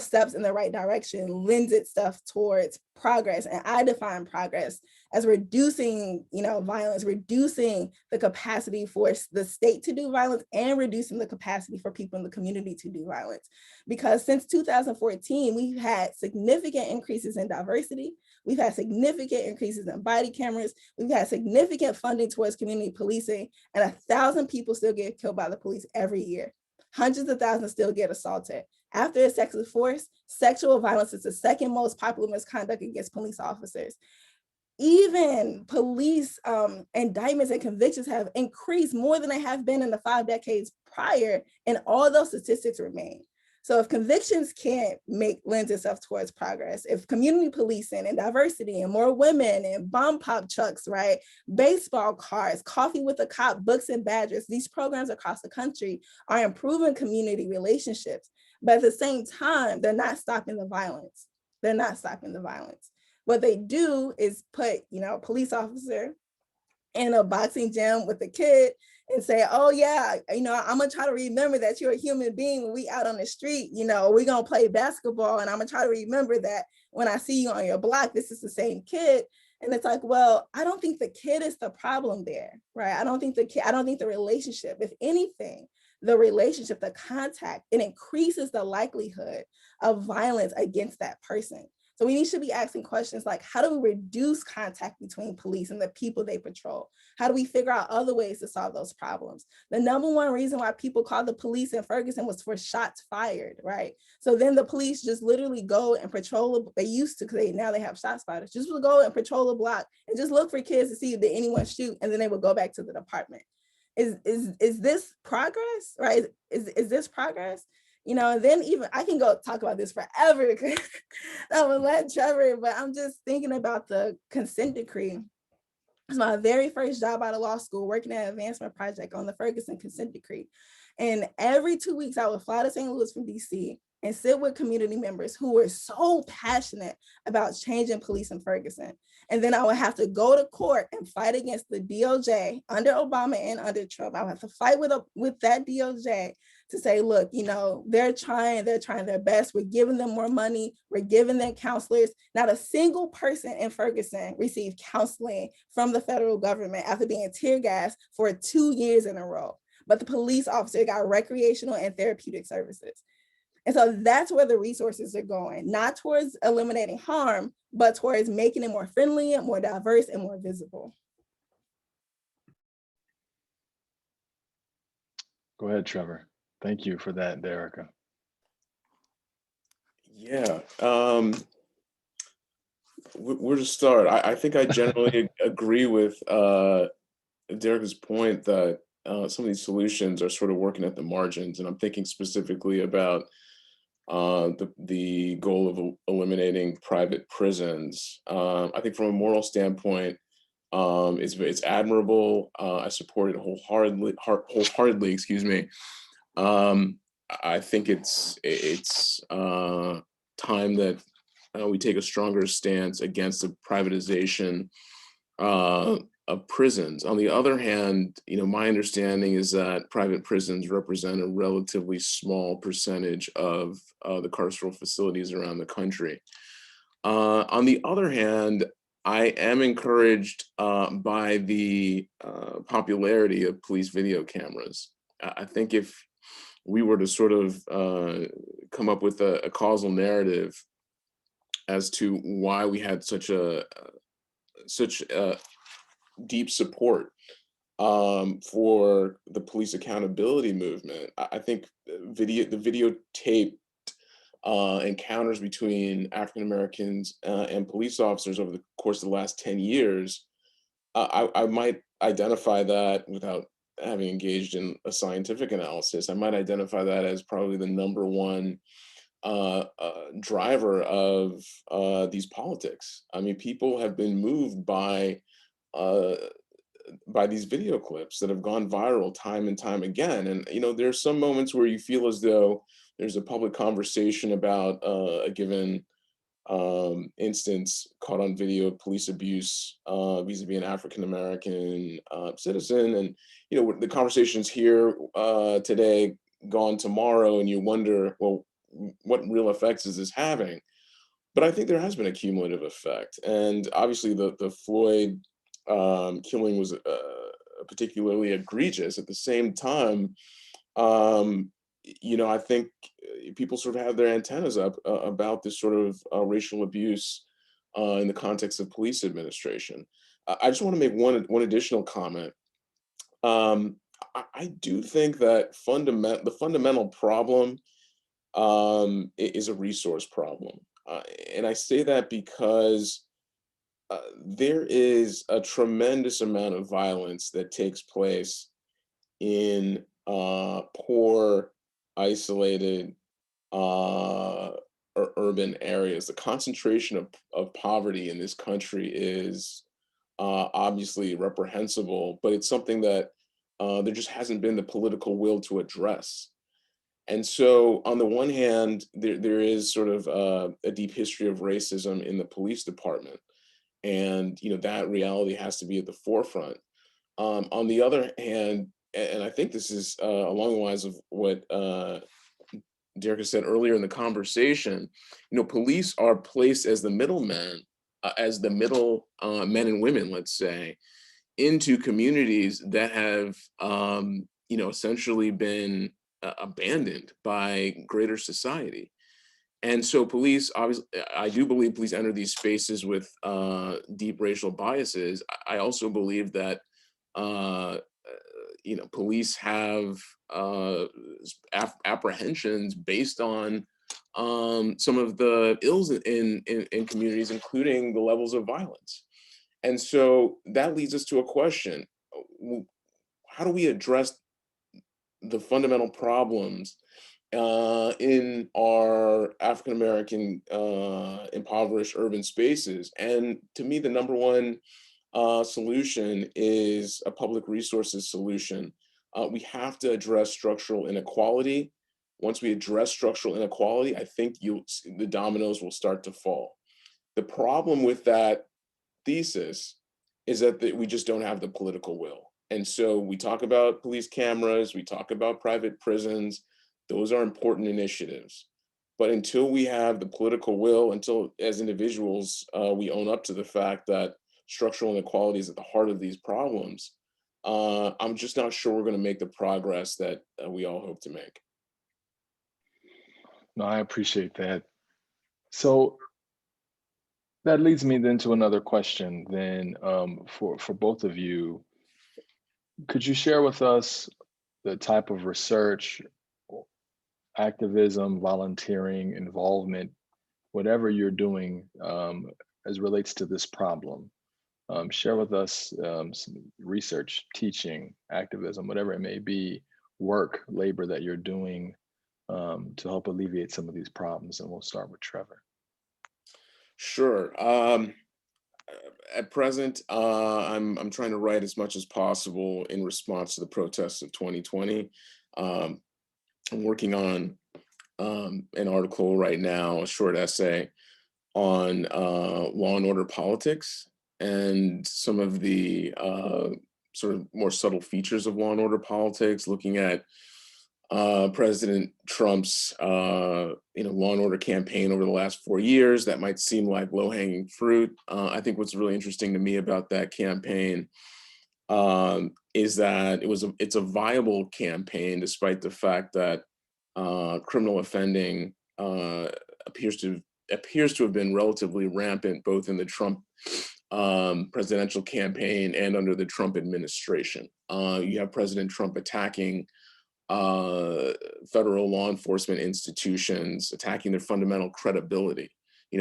Speaker 3: steps in the right direction lends itself towards progress. And I define progress as reducing, violence, reducing the capacity for the state to do violence, and reducing the capacity for people in the community to do violence. Because since 2014, we've had significant increases in diversity. We've had significant increases in body cameras. We've had significant funding towards community policing, and 1,000 people still get killed by the police every year. Hundreds of thousands still get assaulted. After excessive force, sexual violence is the second most popular misconduct against police officers. Even police indictments and convictions have increased more than they have been in the 5 decades prior, and all those statistics remain. So if convictions can't lend itself towards progress, if community policing and diversity and more women and bomb pop trucks, right, baseball cards, coffee with a cop, books and badges, these programs across the country are improving community relationships. But at the same time, they're not stopping the violence. They're not stopping the violence. What they do is put, a police officer in a boxing gym with a kid and say, oh yeah, I'm gonna try to remember that you're a human being when we out on the street, we're gonna play basketball, and I'm gonna try to remember that when I see you on your block, this is the same kid. And it's like, well, I don't think the kid is the problem there, right? I don't think the relationship, if anything, the relationship, the contact, it increases the likelihood of violence against that person. So we should be asking questions like, how do we reduce contact between police and the people they patrol? How do we figure out other ways to solve those problems? The number one reason why people called the police in Ferguson was for shots fired, right? So then the police just literally go and patrol, they used to, because now they have shot spotters, just would go and patrol the block and just look for kids to see if anyone shoot, and then they would go back to the department. Is this progress, right? Is this progress? And then even I can go talk about this forever because I would let Trevor, but I'm just thinking about the consent decree. It's my very first job out of law school, working at an advancement project on the Ferguson consent decree. And every 2 weeks I would fly to St. Louis from DC, and sit with community members who were so passionate about changing police in Ferguson. And then I would have to go to court and fight against the DOJ under Obama and under Trump. I would have to fight with that DOJ to say, look, you know, they're trying their best. We're giving them more money. We're giving them counselors. Not a single person in Ferguson received counseling from the federal government after being tear gassed for 2 years in a row. But the police officer got recreational and therapeutic services. And so that's where the resources are going, not towards eliminating harm, but towards making it more friendly, more diverse, and more visible.
Speaker 1: Go ahead, Trevor. Thank you for that, Derecka.
Speaker 2: Yeah, where to start? I think I generally agree with Derecka's point that some of these solutions are sort of working at the margins, and I'm thinking specifically about the goal of eliminating private prisons. I think from a moral standpoint, it's admirable. I support it wholeheartedly. Excuse me. I think it's time that we take a stronger stance against the privatization of prisons. On the other hand, you know, my understanding is that private prisons represent a relatively small percentage of the carceral facilities around the country. On the other hand, I am encouraged by the popularity of police video cameras. I think if we were to sort of come up with a causal narrative as to why we had such deep support for the police accountability movement, I think the videotaped encounters between African Americans and police officers over the course of the last 10 years, I might identify that, without having engaged in a scientific analysis, I might identify that as probably the number one driver of these politics. I mean, people have been moved by these video clips that have gone viral time and time again. And, you know, there's some moments where you feel as though there's a public conversation about a given instance caught on video of police abuse vis-a-vis an African-American citizen. And, you know, the conversation's here today, gone tomorrow, and you wonder, well, what real effects is this having? But I think there has been a cumulative effect. And obviously the Floyd killing was particularly egregious. At the same time, you know, I think people sort of have their antennas up about this sort of racial abuse in the context of police administration. I just want to make one additional comment. I do think that the fundamental problem is a resource problem. And I say that because there is a tremendous amount of violence that takes place in poor, isolated, urban areas. The concentration of poverty in this country is obviously reprehensible, but it's something that there just hasn't been the political will to address. And so, on the one hand, there is sort of a deep history of racism in the police department, and you know that reality has to be at the forefront. On the other hand, and I think this is along the lines of what Derecka said earlier in the conversation, you know, police are placed as the middlemen, as the middle men and women, let's say, into communities that have, you know, essentially been abandoned by greater society. And so police, obviously, I do believe police enter these spaces with deep racial biases. I also believe that, you know, police have apprehensions based on some of the ills in communities, including the levels of violence. And so that leads us to a question. How do we address the fundamental problems in our African-American impoverished urban spaces? And to me, the number one solution is a public resources solution. We have to address structural inequality. once we address structural inequality, I think the dominoes will start to fall. The problem with that thesis is that we just don't have the political will. And so we talk about police cameras, we talk about private prisons. Those are important initiatives. But until we have the political will, until as individuals, we own up to the fact that structural inequality is at the heart of these problems, I'm just not sure we're going to make the progress that we all hope to make.
Speaker 1: No, I appreciate that. So that leads me then to another question then, for both of you. Could you share with us the type of research, activism, volunteering, involvement, whatever you're doing as relates to this problem? Share with us some research, teaching, activism, whatever it may be, work, labor that you're doing to help alleviate some of these problems. And we'll start with Trevor.
Speaker 2: Sure. At present, I'm trying to write as much as possible in response to the protests of 2020. I'm working on an article right now, a short essay on law and order politics and some of the sort of more subtle features of law and order politics, looking at President Trump's law and order campaign over the last 4 years. That might seem like low-hanging fruit. I think what's really interesting to me about that campaign is that it's a viable campaign, despite the fact that criminal offending appears to have been relatively rampant, both in the Trump presidential campaign and under the Trump administration. You have President Trump attacking federal law enforcement institutions, attacking their fundamental credibility.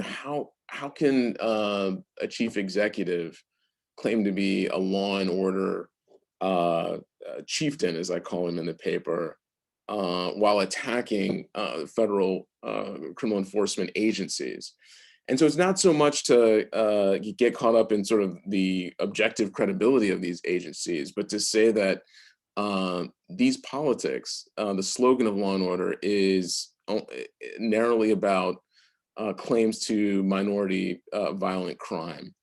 Speaker 2: How can a chief executive claim to be a law and order chieftain, as I call him in the paper, while attacking federal criminal enforcement agencies? And so it's not so much to get caught up in sort of the objective credibility of these agencies, but to say that these politics, the slogan of law and order is narrowly about claims to minority violent crime.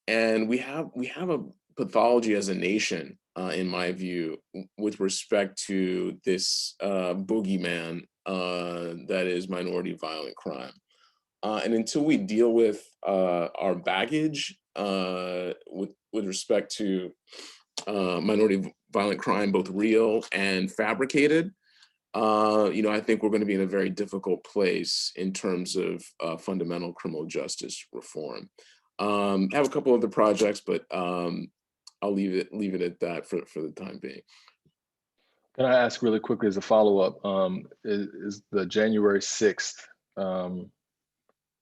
Speaker 2: And we have a pathology as a nation, in my view, with respect to this boogeyman that is minority violent crime. And until we deal with our baggage with respect to minority violent crime, both real and fabricated, I think we're going to be in a very difficult place in terms of fundamental criminal justice reform. I have a couple other projects, but I'll leave it at that for the time being.
Speaker 1: Can I ask really quickly as a follow-up, is the January 6th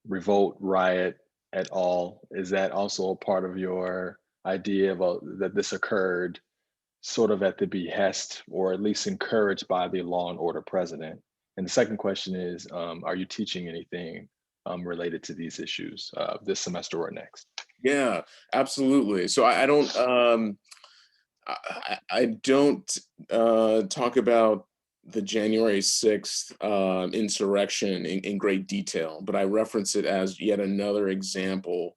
Speaker 1: revolt, riot at all, is that also a part of your idea about that this occurred sort of at the behest or at least encouraged by the law and order president? And the second question is, are you teaching anything related to these issues this semester or next?
Speaker 2: Yeah, absolutely. So I don't talk about the January 6th insurrection in great detail, but I reference it as yet another example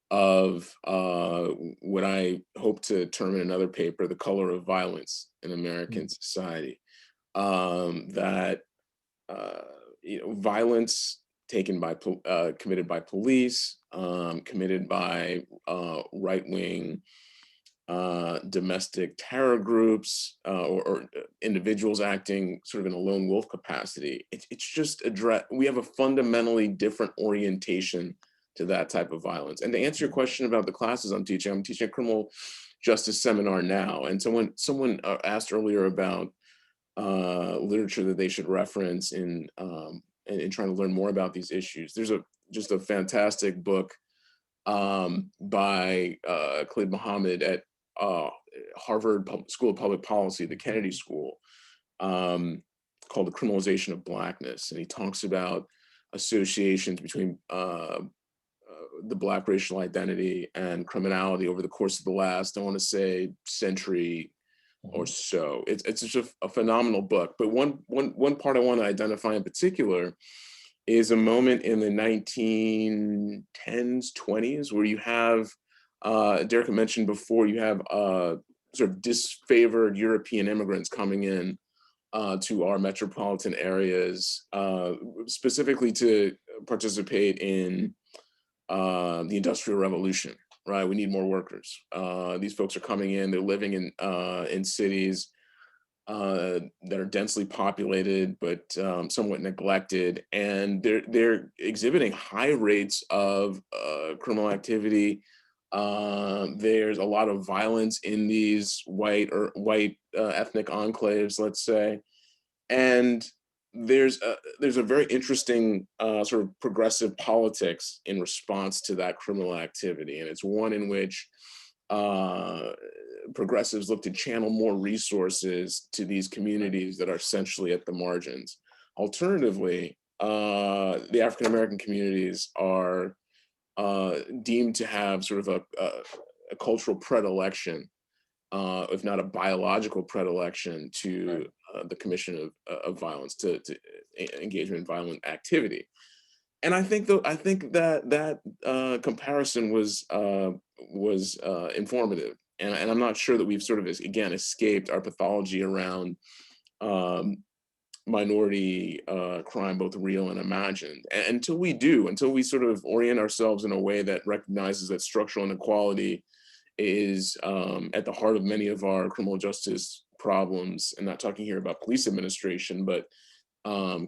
Speaker 2: of what I hope to term in another paper, the color of violence in American society. That violence committed by police, committed by right-wing domestic terror groups, or individuals acting sort of in a lone wolf capacity. It's just we have a fundamentally different orientation to that type of violence. And to answer your question about the classes I'm teaching a criminal justice seminar now. And someone asked earlier about literature that they should reference in trying to learn more about these issues. There's just a fantastic book by Khalid Mohammed at Harvard School of Public Policy, the Kennedy School, called The Criminalization of Blackness. And he talks about associations between the Black racial identity and criminality over the course of the last, I want to say, century, or so. It's just a phenomenal book. But one part I want to identify in particular is a moment in the 1910s, 20s, where you have, Derecka mentioned before, you have sort of disfavored European immigrants coming in to our metropolitan areas, specifically to participate in the Industrial Revolution, right? We need more workers. These folks are coming in, they're living in cities that are densely populated, but somewhat neglected. And they're exhibiting high rates of criminal activity. There's a lot of violence in these white ethnic enclaves, let's say. And there's a very interesting sort of progressive politics in response to that criminal activity. And it's one in which progressives look to channel more resources to these communities that are essentially at the margins. Alternatively, the African-American communities are deemed to have sort of a cultural predilection, if not a biological predilection, to the commission of violence, to engagement in violent activity. And I think that comparison was informative, and I'm not sure that we've sort of again escaped our pathology around minority crime, both real and imagined. And until we sort of orient ourselves in a way that recognizes that structural inequality is at the heart of many of our criminal justice problems, and not talking here about police administration, but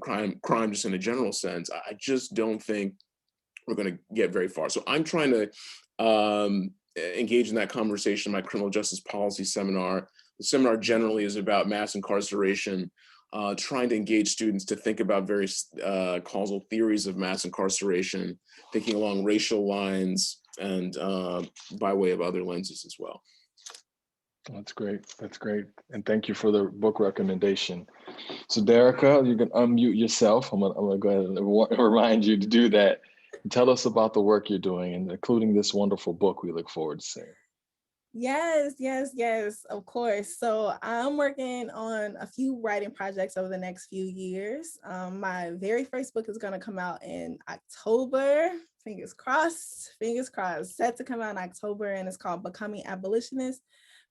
Speaker 2: crime just in a general sense, I just don't think we're going to get very far. So I'm trying to engage in that conversation in my criminal justice policy seminar. The seminar generally is about mass incarceration, trying to engage students to think about various causal theories of mass incarceration, thinking along racial lines, and by way of other lenses as well.
Speaker 1: That's great. That's great. And thank you for the book recommendation. So Derecka, you can unmute yourself. I'm gonna go ahead and remind you to do that. And tell us about the work you're doing, and including this wonderful book we look forward to seeing.
Speaker 3: Yes, of course. So I'm working on a few writing projects over the next few years. My very first book is going to come out in October. Fingers crossed, set to come out in October, and it's called Becoming Abolitionist: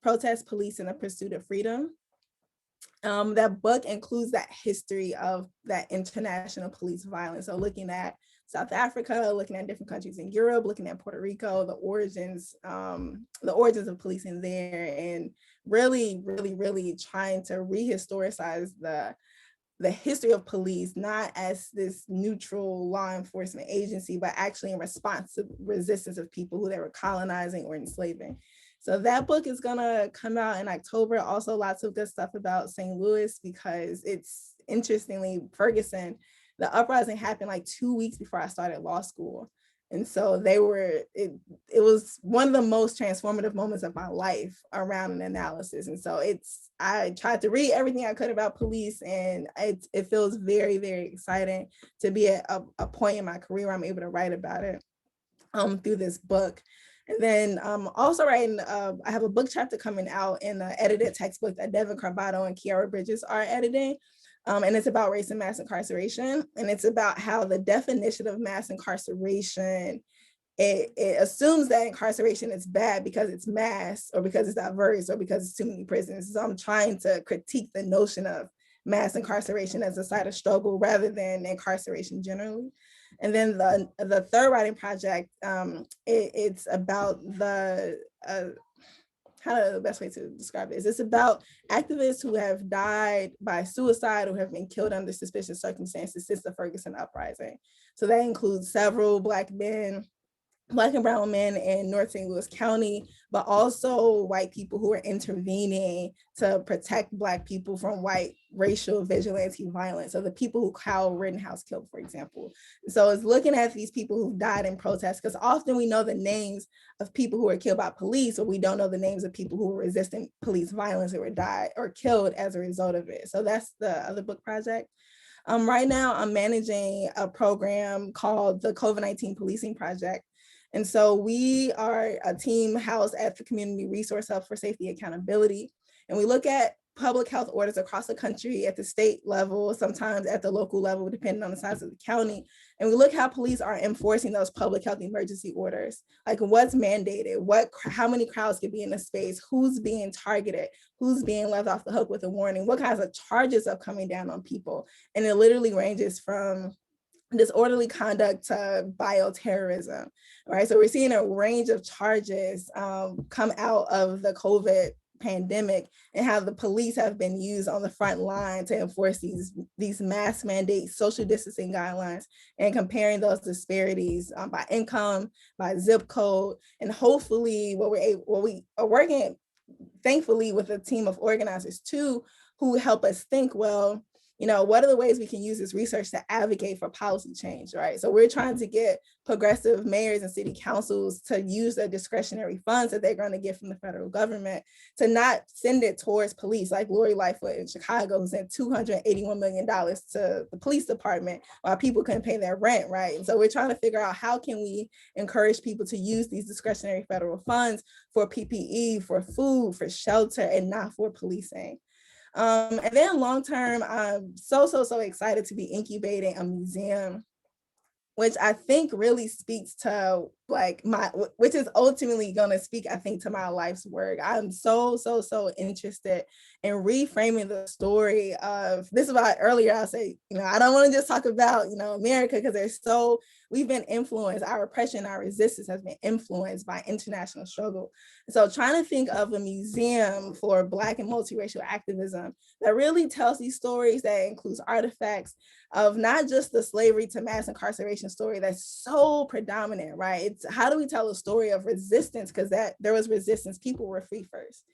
Speaker 3: Protest, Police, and the Pursuit of Freedom. That book includes that history of that international police violence. So looking at South Africa, looking at different countries in Europe, looking at Puerto Rico, the origins of policing there, and really trying to rehistoricize the history of police, not as this neutral law enforcement agency, but actually in response to resistance of people who they were colonizing or enslaving. So that book is gonna come out in October. Also lots of good stuff about St. Louis, because it's, interestingly, Ferguson, the uprising happened like 2 weeks before I started law school. And so it was one of the most transformative moments of my life around an analysis. And so I tried to read everything I could about police, and it feels very, very exciting to be at a point in my career where I'm able to write about it through this book. And then also writing, I have a book chapter coming out in an edited textbook that Devin Carbato and Kiara Bridges are editing. And it's about race and mass incarceration. And it's about how the definition of mass incarceration, it assumes that incarceration is bad because it's mass, or because it's diverse, or because it's too many prisons. So I'm trying to critique the notion of mass incarceration as a site of struggle rather than incarceration generally. And then the third writing project, it's about the best way to describe it is it's about activists who have died by suicide or have been killed under suspicious circumstances since the Ferguson uprising. So that includes several Black and brown men in North St. Louis County, but also white people who are intervening to protect Black people from white racial vigilante violence. So the people who Kyle Rittenhouse killed, for example. So it's looking at these people who died in protest, because often we know the names of people who were killed by police, or we don't know the names of people who were resisting police violence or died or killed as a result of it. So that's the other book project. Right now, I'm managing a program called the COVID-19 Policing Project. And so we are a team housed at the Community Resource Hub for Safety Accountability. And we look at public health orders across the country at the state level, sometimes at the local level, depending on the size of the county. And we look how police are enforcing those public health emergency orders. Like what's mandated, how many crowds can be in the space, who's being targeted, who's being left off the hook with a warning, what kinds of charges are coming down on people. And it literally ranges from disorderly conduct to bioterrorism, right? So we're seeing a range of charges come out of the COVID pandemic and how the police have been used on the front line to enforce these mask mandates, social distancing guidelines, and comparing those disparities by income, by zip code, and hopefully we are working, thankfully, with a team of organizers too, who help us think, well, what are the ways we can use this research to advocate for policy change, right? So we're trying to get progressive mayors and city councils to use the discretionary funds that they're going to get from the federal government to not send it towards police, like Lori Lightfoot in Chicago, who sent $281 million to the police department while people couldn't pay their rent, right? And so we're trying to figure out how can we encourage people to use these discretionary federal funds for PPE, for food, for shelter, and not for policing. And then long term, I'm so excited to be incubating a museum, which I think really speaks to which is ultimately going to speak, I think, to my life's work. I'm so interested in reframing the story of, this is why earlier I say, I don't want to just talk about, America, because we've been influenced, our oppression, our resistance has been influenced by international struggle. So trying to think of a museum for Black and multiracial activism that really tells these stories, that includes artifacts of not just the slavery to mass incarceration story that's so predominant, right? It's how do we tell a story of resistance? Because there was resistance, people were free first.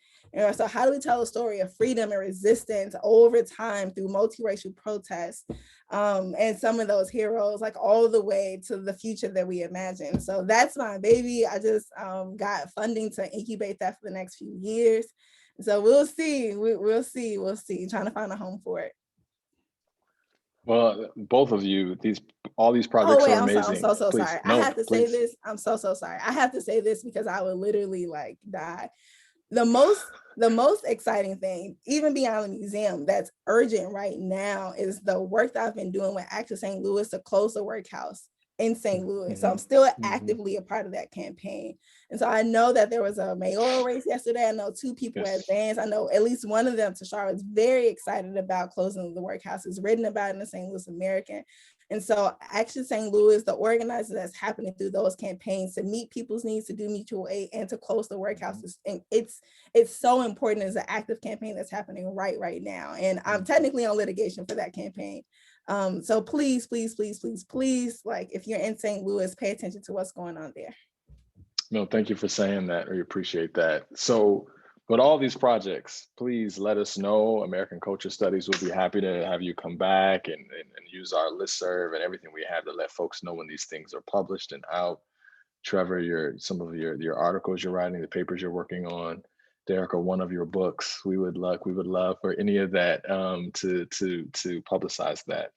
Speaker 3: So how do we tell a story of freedom and resistance over time through multiracial protests and some of those heroes, like all the way to the future that we imagine? So that's my baby. I just got funding to incubate that for the next few years. So we'll see, trying to find a home for it.
Speaker 1: Well, both of you, all these projects are amazing.
Speaker 3: I'm so
Speaker 1: Please.
Speaker 3: sorry.
Speaker 1: No,
Speaker 3: I have to
Speaker 1: please.
Speaker 3: say this. I'm so sorry. I have to say this because I would literally die. The most exciting thing, even beyond the museum, that's urgent right now is the work that I've been doing with Access St. Louis to close the workhouse in St. Louis. Mm-hmm. So I'm still actively a part of that campaign. And so I know that there was a mayoral race yesterday. I know 2 people advanced. I know at least one of them, Tashara, is very excited about closing the workhouse. It's written about in the St. Louis American. And so Action St. Louis, the organizer that's happening through those campaigns to meet people's needs, to do mutual aid, and to close the workhouses. And it's so important as an active campaign that's happening right now. And I'm technically on litigation for that campaign. So please, if you're in St. Louis, pay attention to what's going on there.
Speaker 1: No, thank you for saying that. We appreciate that. So with all these projects, please let us know. American Culture Studies will be happy to have you come back and use our listserv and everything we have to let folks know when these things are published and out. Trevor, some of your articles you're writing, the papers you're working on, Derecka, one of your books. We would love for any of that to publicize that.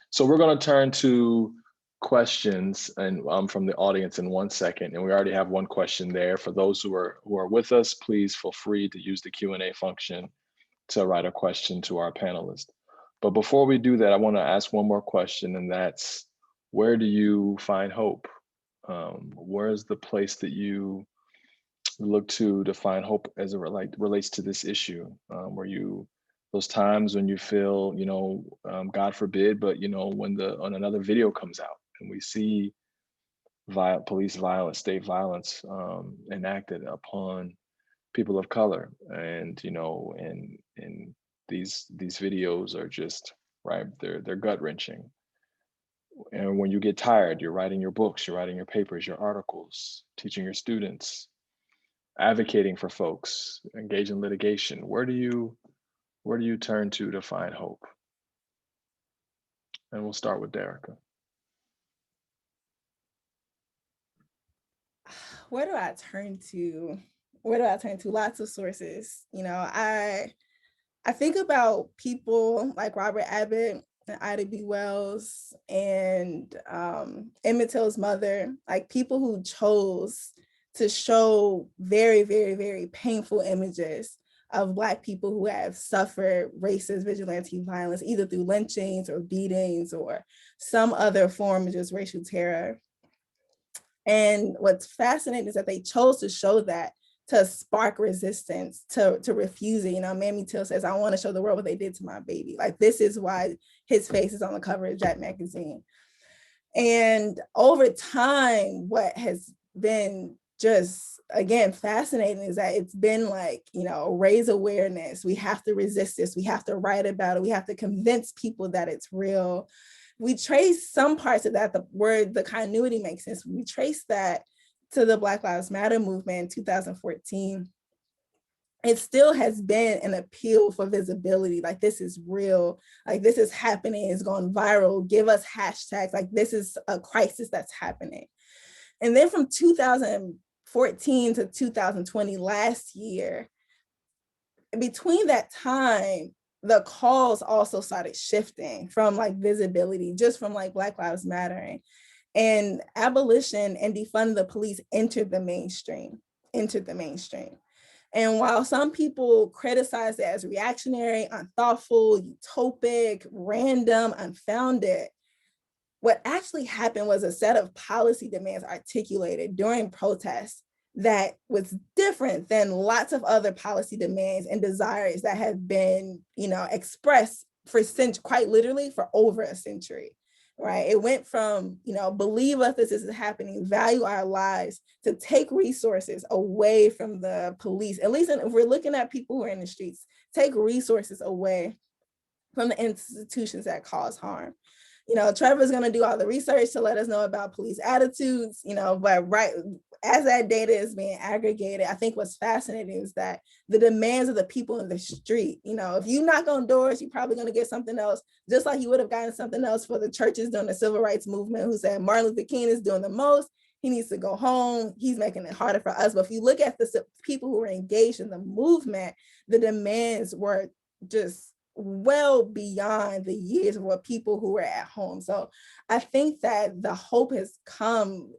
Speaker 1: So we're going to turn to questions and from the audience in 1 second, and we already have one question there. For those who are with us, please feel free to use the Q&A function to write a question to our panelists. But before we do that, I want to ask one more question, and that's, where do you find hope? Where is the place that you look to find hope as it relates to this issue? Those times when you feel, God forbid, but when another video comes out and we see police violence, state violence enacted upon people of color, and and these videos are just right. They're gut wrenching. And when you get tired, you're writing your books, you're writing your papers, your articles, teaching your students, advocating for folks, engage in litigation. Where do you turn to find hope? And we'll start with Derecka.
Speaker 3: Where do I turn to? Lots of sources. I think about people like Robert Abbott and Ida B. Wells and Emmett Till's mother, like people who chose to show very, very, very painful images of Black people who have suffered racist vigilante violence, either through lynchings or beatings or some other form of just racial terror. And what's fascinating is that they chose to show that to spark resistance to refusing. You know, Mamie Till says, I want to show the world what they did to my baby. Like, this is why his face is on the cover of Jack magazine. And over time, what has been just, again, fascinating is that it's been like, you know, raise awareness. We have to resist this. We have to write about it. We have to convince people that it's real. We trace some parts of that, where the continuity makes sense. We trace that to the Black Lives Matter movement in 2014. It still has been an appeal for visibility. Like, this is real. Like, this is happening. It's gone viral. Give us hashtags. Like, this is a crisis that's happening. And then from 2014 to 2020, last year, between that time, the calls also started shifting from like visibility, just from like Black Lives Mattering. And abolition and defund the police entered the mainstream. And while some people criticize it as reactionary, unthoughtful, utopic, random, unfounded, what actually happened was a set of policy demands articulated during protests that was different than lots of other policy demands and desires that have been, you know, expressed for quite literally for over a century. Right? It went from, you know, believe us, this is happening, value our lives, to take resources away from the police. At least if we're looking at people who are in the streets, take resources away from the institutions that cause harm. You know, Trevor's going to do all the research to let us know about police attitudes, you know, but right as that data is being aggregated, I think what's fascinating is that the demands of the people in the street, you know, if you knock on doors, you're probably going to get something else, just like you would have gotten something else for the churches during the civil rights movement, who said Martin Luther King is doing the most. He needs to go home. He's making it harder for us. But if you look at the people who were engaged in the movement, the demands were just well beyond the years of what people who were at home. So I think that the hope has come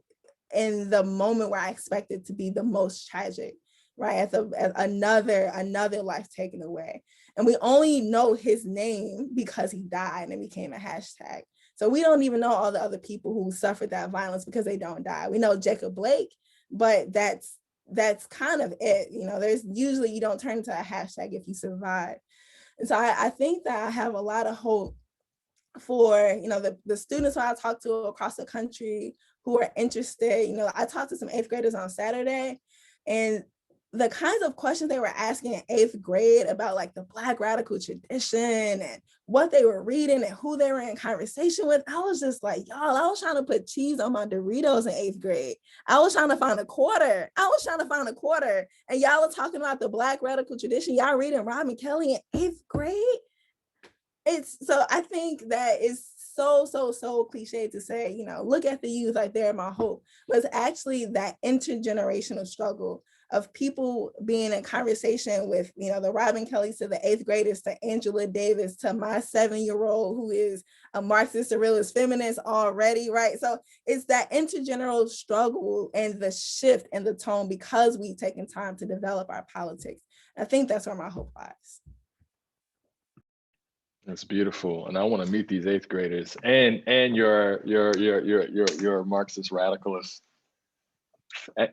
Speaker 3: in the moment where I expect it to be the most tragic, right? As another life taken away. And we only know his name because he died and it became a hashtag. So we don't even know all the other people who suffered that violence because they don't die. We know Jacob Blake, but that's kind of it. You know, there's usually, you don't turn into a hashtag if you survive. And so I think that I have a lot of hope for, you know, the students who I talk to across the country who are interested. You know, I talked to some 8th graders on Saturday, and the kinds of questions they were asking in 8th grade about like the Black radical tradition and what they were reading and who they were in conversation with, I was just like, y'all, I was trying to put cheese on my Doritos in 8th grade. I was trying to find a quarter. And y'all are talking about the Black radical tradition. Y'all reading Robin Kelly in 8th grade? So I think that it's so cliche to say, you know, look at the youth, like they're my hope. But it's actually that intergenerational struggle of people being in conversation with, you know, the Robin Kellys to the 8th graders, to Angela Davis, to my 7-year-old who is a Marxist surrealist feminist already, right? So it's that intergenerational struggle and the shift in the tone because we've taken time to develop our politics. I think that's where my hope lies.
Speaker 1: That's beautiful, and I want to meet these 8th graders and your Marxist radicalist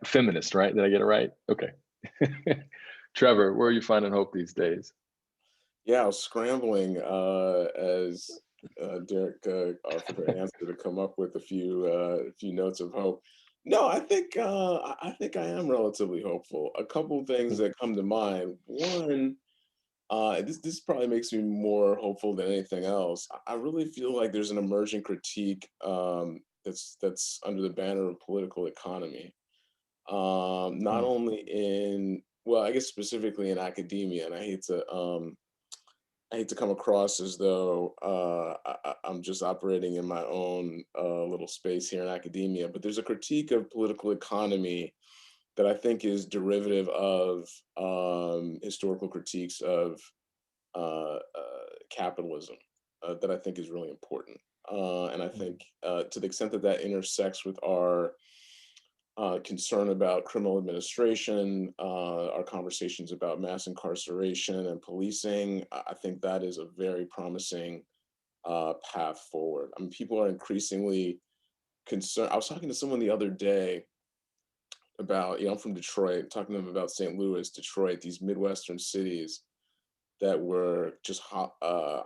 Speaker 1: feminist, right? Did I get it right? Okay. Trevor, where are you finding hope these days?
Speaker 2: Yeah, I was scrambling as Derecka offered her answer to come up with a few notes of hope. No, I think I am relatively hopeful. A couple of things that come to mind. One, this probably makes me more hopeful than anything else. I really feel like there's an emerging critique that's under the banner of political economy. Not only in, well, I guess specifically in academia, and I hate to come across as though I'm just operating in my own little space here in academia, but there's a critique of political economy that I think is derivative of historical critiques of capitalism that I think is really important. And I think to the extent that that intersects with our concern about criminal administration, our conversations about mass incarceration and policing, I think that is a very promising path forward. I mean, people are increasingly concerned. I was talking to someone the other day about, I'm from Detroit, talking to them about St. Louis, Detroit, these Midwestern cities that were just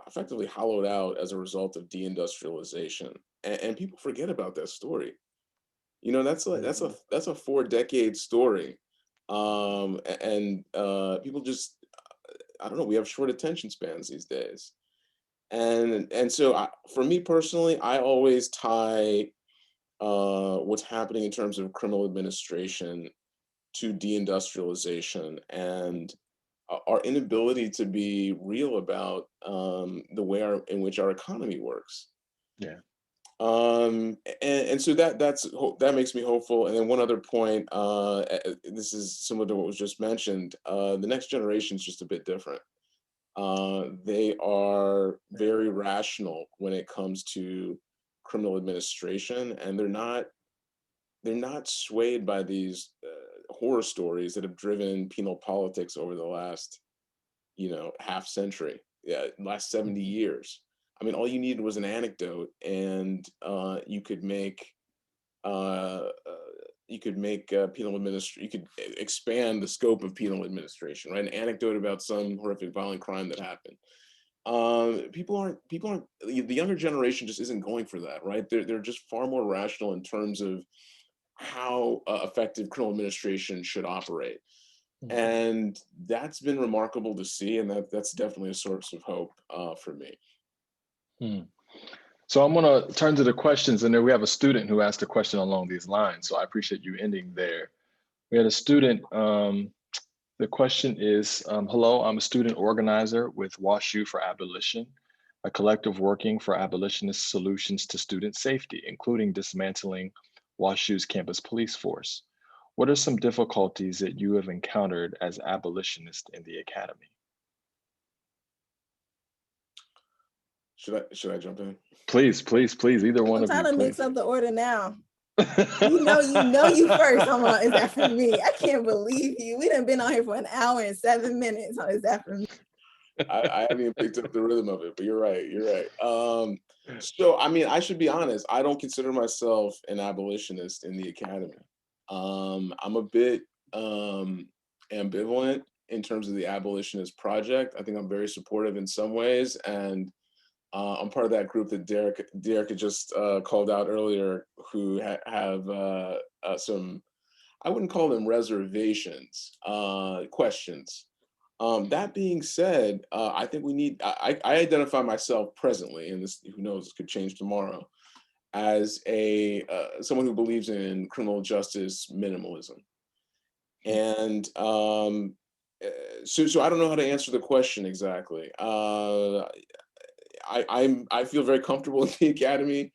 Speaker 2: effectively hollowed out as a result of deindustrialization. And people forget about that story. That's a 4-decade story. People just, I don't know, we have short attention spans these days. And so for me personally, I always tie what's happening in terms of criminal administration to deindustrialization and our inability to be real about the way in which our economy works.
Speaker 1: Yeah.
Speaker 2: And so that makes me hopeful. And then one other point, this is similar to what was just mentioned. The next generation is just a bit different. They are very rational when it comes to criminal administration, and they're not swayed by these horror stories that have driven penal politics over the last, half century, last 70 years. I mean, all you needed was an anecdote, and you could make penal administration. You could expand the scope of penal administration, right? An anecdote about some horrific violent crime that happened. People aren't. The younger generation just isn't going for that, right? They're just far more rational in terms of how effective criminal administration should operate. And that's been remarkable to see, and that's definitely a source of hope for me.
Speaker 1: So I'm going to turn to the questions, and then we have a student who asked a question along these lines. So I appreciate you ending there. We had a student. The question is, hello, I'm a student organizer with WashU for Abolition, a collective working for abolitionist solutions to student safety, including dismantling WashU's campus police force. What are some difficulties that you have encountered as abolitionist in the academy?
Speaker 2: Should I jump in?
Speaker 1: Please, either one of you.
Speaker 3: I'm trying to mix
Speaker 1: please.
Speaker 3: up the order now. You know you first. I'm on, is that for me? I can't believe you. We done been on here for an hour and 7 minutes. Is that for me?
Speaker 2: I haven't even picked up the rhythm of it, but you're right. So, I mean, I should be honest. I don't consider myself an abolitionist in the academy. I'm a bit ambivalent in terms of the abolitionist project. I think I'm very supportive in some ways, and I'm part of that group that Derecka just called out earlier, who have some, I wouldn't call them reservations, questions. That being said, I think I identify myself presently, and this, who knows, this could change tomorrow, as someone who believes in criminal justice minimalism. And so I don't know how to answer the question exactly. I feel very comfortable in the academy.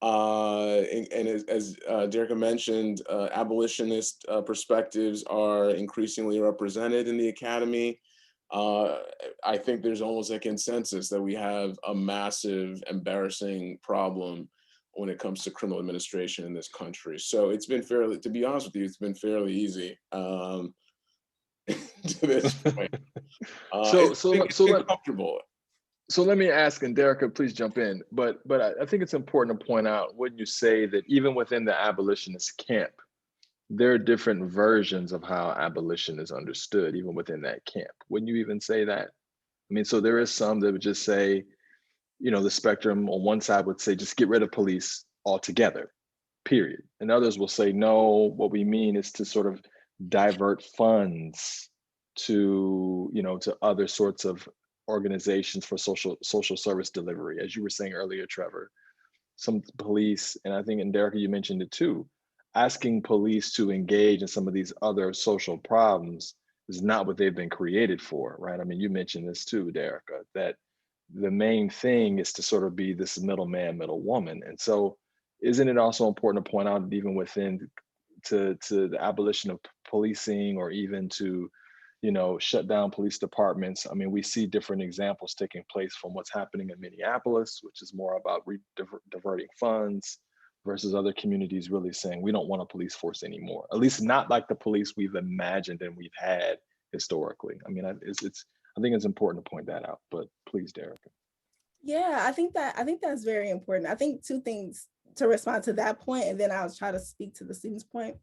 Speaker 2: And as Derecka mentioned, abolitionist perspectives are increasingly represented in the academy. I think there's almost a consensus that we have a massive, embarrassing problem when it comes to criminal administration in this country. So it's been to be honest with you, it's been fairly easy to this point. It's comfortable.
Speaker 1: So let me ask, and Derecka, please jump in. But I think it's important to point out, wouldn't you say that even within the abolitionist camp, there are different versions of how abolition is understood, even within that camp? Wouldn't you even say that? I mean, so there is some that would just say, the spectrum on one side would say, just get rid of police altogether, period. And others will say, no, what we mean is to sort of divert funds to, to other sorts of organizations for social service delivery. As you were saying earlier, Trevor, some police, and I think, and Derecka, you mentioned it too, asking police to engage in some of these other social problems is not what they've been created for, right? I mean, you mentioned this too, Derecka, that the main thing is to sort of be this middleman, middle woman. And so isn't it also important to point out that even within to the abolition of policing, or even to shut down police departments. I mean, we see different examples taking place, from what's happening in Minneapolis, which is more about diverting funds, versus other communities really saying, we don't want a police force anymore, at least not like the police we've imagined and we've had historically. I mean, I think it's important to point that out, but please, Derecka.
Speaker 3: Yeah, I think that's very important. I think two things to respond to that point, and then I'll try to speak to the student's point.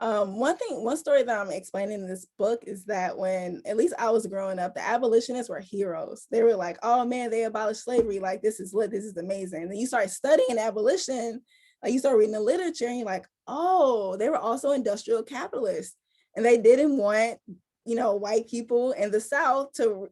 Speaker 3: One story that I'm explaining in this book is that when, at least I was growing up, the abolitionists were heroes. They were like, oh man, they abolished slavery. Like, this is lit, this is amazing. And then you start studying abolition, like you start reading the literature and you're like, oh, they were also industrial capitalists. And they didn't want, white people in the South to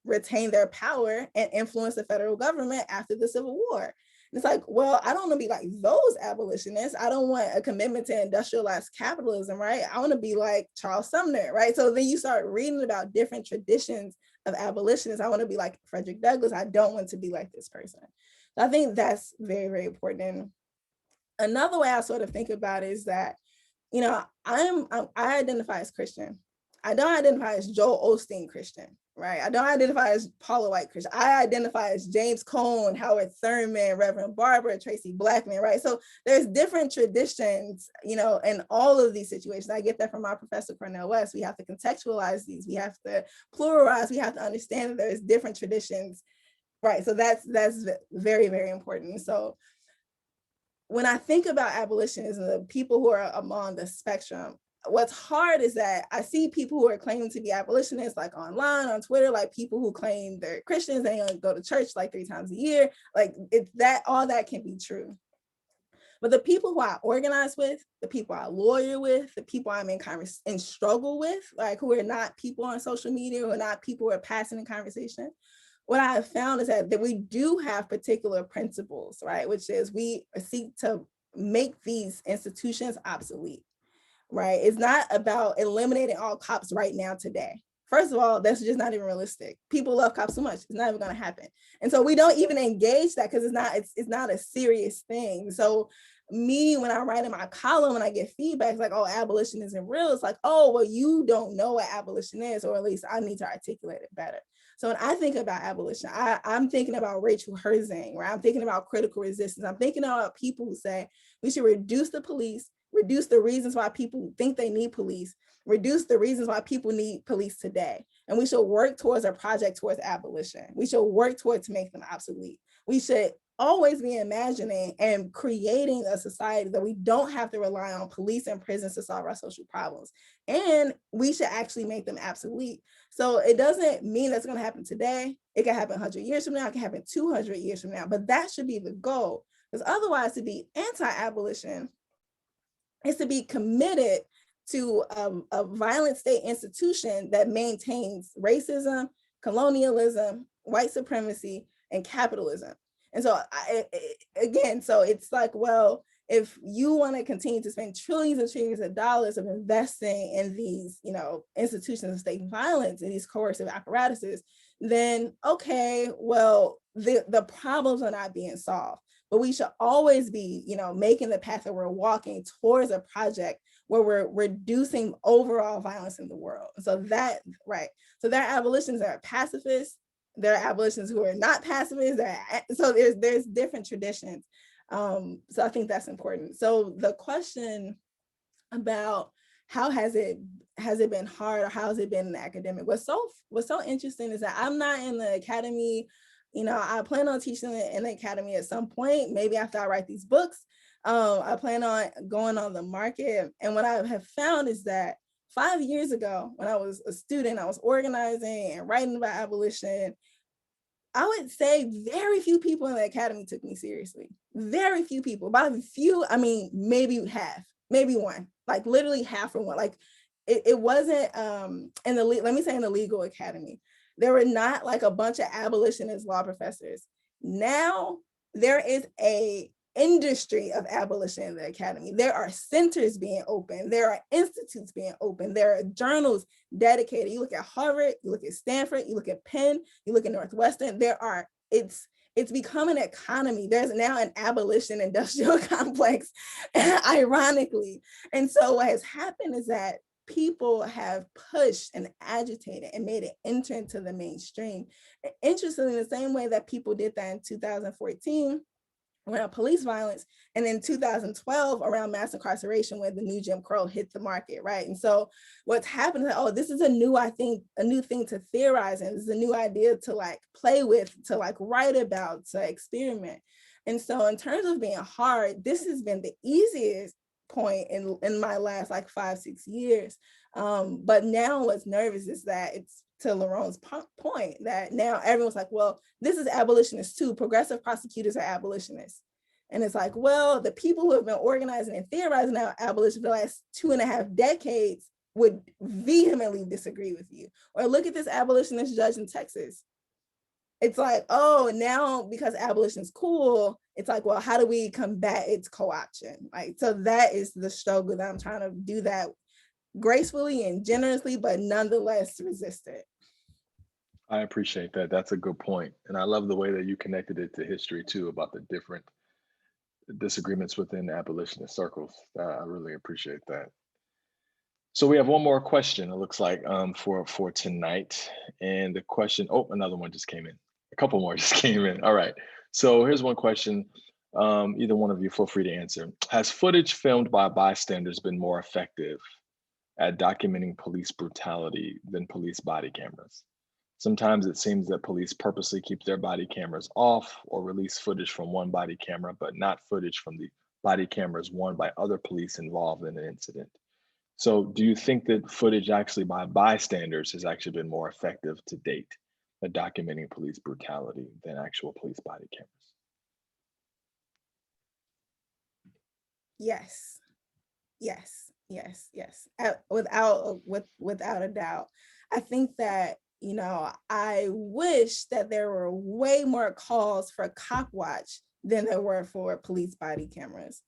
Speaker 3: retain their power and influence the federal government after the Civil War. It's like, well, I don't want to be like those abolitionists. I don't want a commitment to industrialized capitalism, right? I want to be like Charles Sumner, right? So then you start reading about different traditions of abolitionists. I want to be like Frederick Douglass. I don't want to be like this person. So I think that's very, very important. And another way I sort of think about it is that, I identify as Christian. I don't identify as Joel Osteen Christian, right? I don't identify as Paula White Christian. I identify as James Cone, Howard Thurman, Reverend Barber, Tracy Blackman, right? So there's different traditions, in all of these situations. I get that from my professor, Purnell West. We have to contextualize these. We have to pluralize. We have to understand that there's different traditions, right? So that's very, very important. So when I think about abolitionism, the people who are among the spectrum, what's hard is that I see people who are claiming to be abolitionists, like online, on Twitter, like people who claim they're Christians, they only go to church like 3 times a year. Like all that can be true. But the people who I organize with, the people I lawyer with, the people I'm in struggle with, like who are not people on social media, who are not people who are passing in conversation, what I have found is that we do have particular principles, right? Which is we seek to make these institutions obsolete. Right? It's not about eliminating all cops right now today. First of all, that's just not even realistic. People love cops so much, it's not even going to happen. And so we don't even engage that because it's not a serious thing. So me, when I write in my column and I get feedback, it's like, oh, abolition isn't real. It's like, oh, well, you don't know what abolition is, or at least I need to articulate it better. So when I think about abolition, I'm thinking about Rachel Herzing, right? I'm thinking about critical resistance. I'm thinking about people who say we should reduce the police, reduce the reasons why people think they need police, reduce the reasons why people need police today. And we should work towards a project towards abolition. We should work towards to make them obsolete. We should always be imagining and creating a society that we don't have to rely on police and prisons to solve our social problems. And we should actually make them obsolete. So it doesn't mean that's going to happen today. It can happen 100 years from now. It can happen 200 years from now. But that should be the goal. Because otherwise, to be anti-abolition is to be committed to a violent state institution that maintains racism, colonialism, white supremacy, and capitalism. And so so it's like, well, if you want to continue to spend trillions and trillions of dollars of investing in these, institutions of state violence and these coercive apparatuses, then okay, well, the problems are not being solved. But we should always be, making the path that we're walking towards a project where we're reducing overall violence in the world. So that, right. So there are abolitionists that are pacifists. There are abolitionists who are not pacifists. So there's different traditions. So I think that's important. So the question about how has it been hard, or how has it been in the academic? What's so interesting is that I'm not in the academy. I plan on teaching in the academy at some point, maybe after I write these books. I plan on going on the market. And what I have found is that 5 years ago, when I was a student, I was organizing and writing about abolition. I would say very few people in the academy took me seriously. Very few people. About a few, I mean, maybe half, maybe one, like literally half or one. Like it wasn't in the legal academy. There were not like a bunch of abolitionist law professors. Now there is a industry of abolition in the academy. There are centers being opened. There are institutes being opened. There are journals dedicated. You look at Harvard, you look at Stanford, you look at Penn, you look at Northwestern. It's become an economy. There's now an abolition industrial complex, ironically. And so what has happened is that people have pushed and agitated and made it enter into the mainstream. Interestingly, in the same way that people did that in 2014, around police violence, and then 2012 around mass incarceration, where the new Jim Crow hit the market, right? And so what's happened is, oh, this is a new thing to theorize, and this is a new idea to like play with, to like write about, to experiment. And so in terms of being hard, this has been the easiest point in my last like 5-6 years. But now what's nervous is that it's, to Lerone's point, that now everyone's like, well, this is abolitionist too. Progressive prosecutors are abolitionists. And it's like, well, the people who have been organizing and theorizing about abolition for the last 2.5 decades would vehemently disagree with you. Or look at this abolitionist judge in Texas. It's like, oh, now because abolition is cool, it's like, well, how do we combat its co-option? Like, so that is the struggle that I'm trying to do, that gracefully and generously, but nonetheless resist it.
Speaker 1: I appreciate that. That's a good point. And I love the way that you connected it to history too, about the different disagreements within abolitionist circles. I really appreciate that. So we have one more question, it looks like, for tonight. And the question, oh, another one just came in. A couple more just came in. All right. So here's one question. Either one of you, feel free to answer. Has footage filmed by bystanders been more effective at documenting police brutality than police body cameras? Sometimes it seems that police purposely keep their body cameras off or release footage from one body camera, but not footage from the body cameras worn by other police involved in an incident. So do you think that footage actually by bystanders has actually been more effective to date at documenting police brutality than actual police body cameras?
Speaker 3: Yes, yes, yes, yes. Without a doubt. I think that, you know, I wish that there were way more calls for cop watch than there were for police body cameras.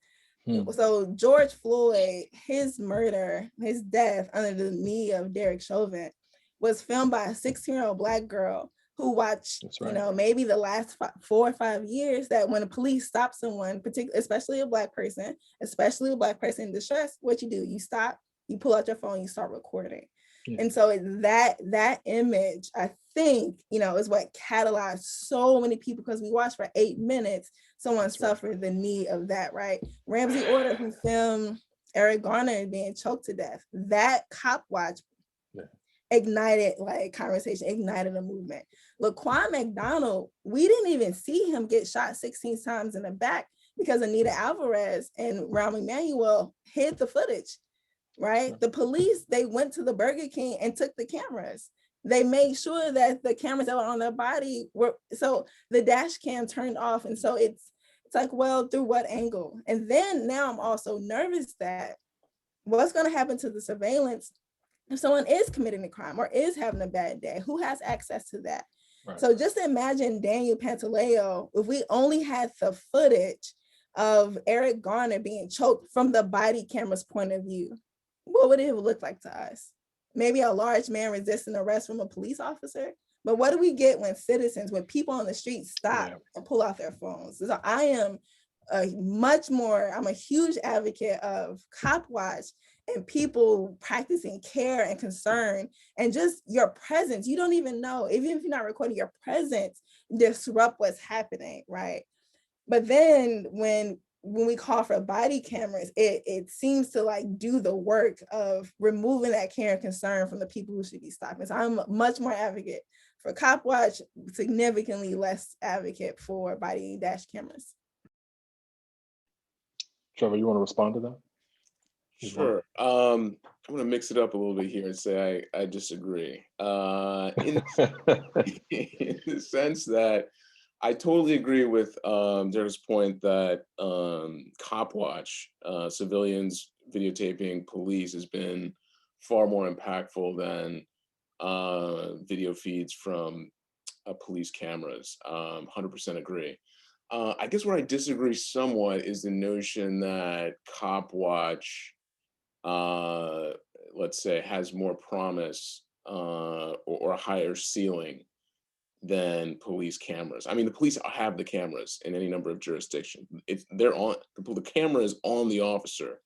Speaker 3: So George Floyd, his murder, his death under the knee of Derek Chauvin was filmed by a 16-year-old Black girl who watched, right, you know, maybe the last 4 or 5 years, that when the police stop someone, particularly, especially a Black person in distress, what you do, you stop, you pull out your phone, you start recording. Yeah. And so that image, I think, you know, is what catalyzed so many people, because we watched for 8 minutes, someone suffered the need of that, right? Ramsey Order, who filmed Eric Garner being choked to death, that cop watch ignited like conversation, ignited a movement. Laquan McDonald, we didn't even see him get shot 16 times in the back because Anita Alvarez and Rahm Emanuel hid the footage. Right? The police, they went to the Burger King and took the cameras. They made sure that the cameras that were on their body were, so the dash cam turned off. And so it's like, well, through what angle? And then now I'm also nervous that what's going to happen to the surveillance if someone is committing a crime or is having a bad day? Who has access to that? Right. So just imagine Daniel Pantaleo, if we only had the footage of Eric Garner being choked from the body camera's point of view. What would it look like to us? Maybe a large man resisting arrest from a police officer. But what do we get when citizens, when people on the street stop and pull out their phones? So I am I'm a huge advocate of cop watch and people practicing care and concern, and just your presence. You don't even know, even if you're not recording, your presence disrupt what's happening, right? But then when we call for body cameras, it seems to like do the work of removing that care and concern from the people who should be stopping. So I'm much more advocate for cop watch, significantly less advocate for body dash cameras.
Speaker 1: Trevor, you want to respond to that?
Speaker 2: Sure. I'm going to mix it up a little bit here and say I disagree. In the sense that I totally agree with Derek's point that cop watch, civilians videotaping police, has been far more impactful than video feeds from police cameras. 100% agree. I guess where I disagree somewhat is the notion that cop watch, let's say, has more promise or a higher ceiling than police cameras. I mean, the police have the cameras in any number of jurisdictions. The camera is on the officer,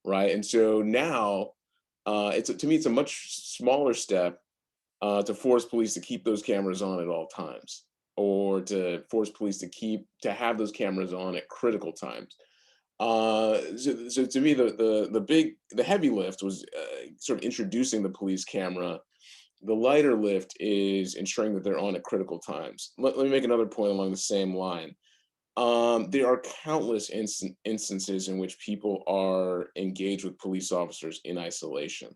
Speaker 2: right? And so now, to me, it's a much smaller step to force police to keep those cameras on at all times. or to force police to have those cameras on at critical times. So to me, the heavy lift was sort of introducing the police camera. The lighter lift is ensuring that they're on at critical times. Let me make another point along the same line. There are countless instances in which people are engaged with police officers in isolation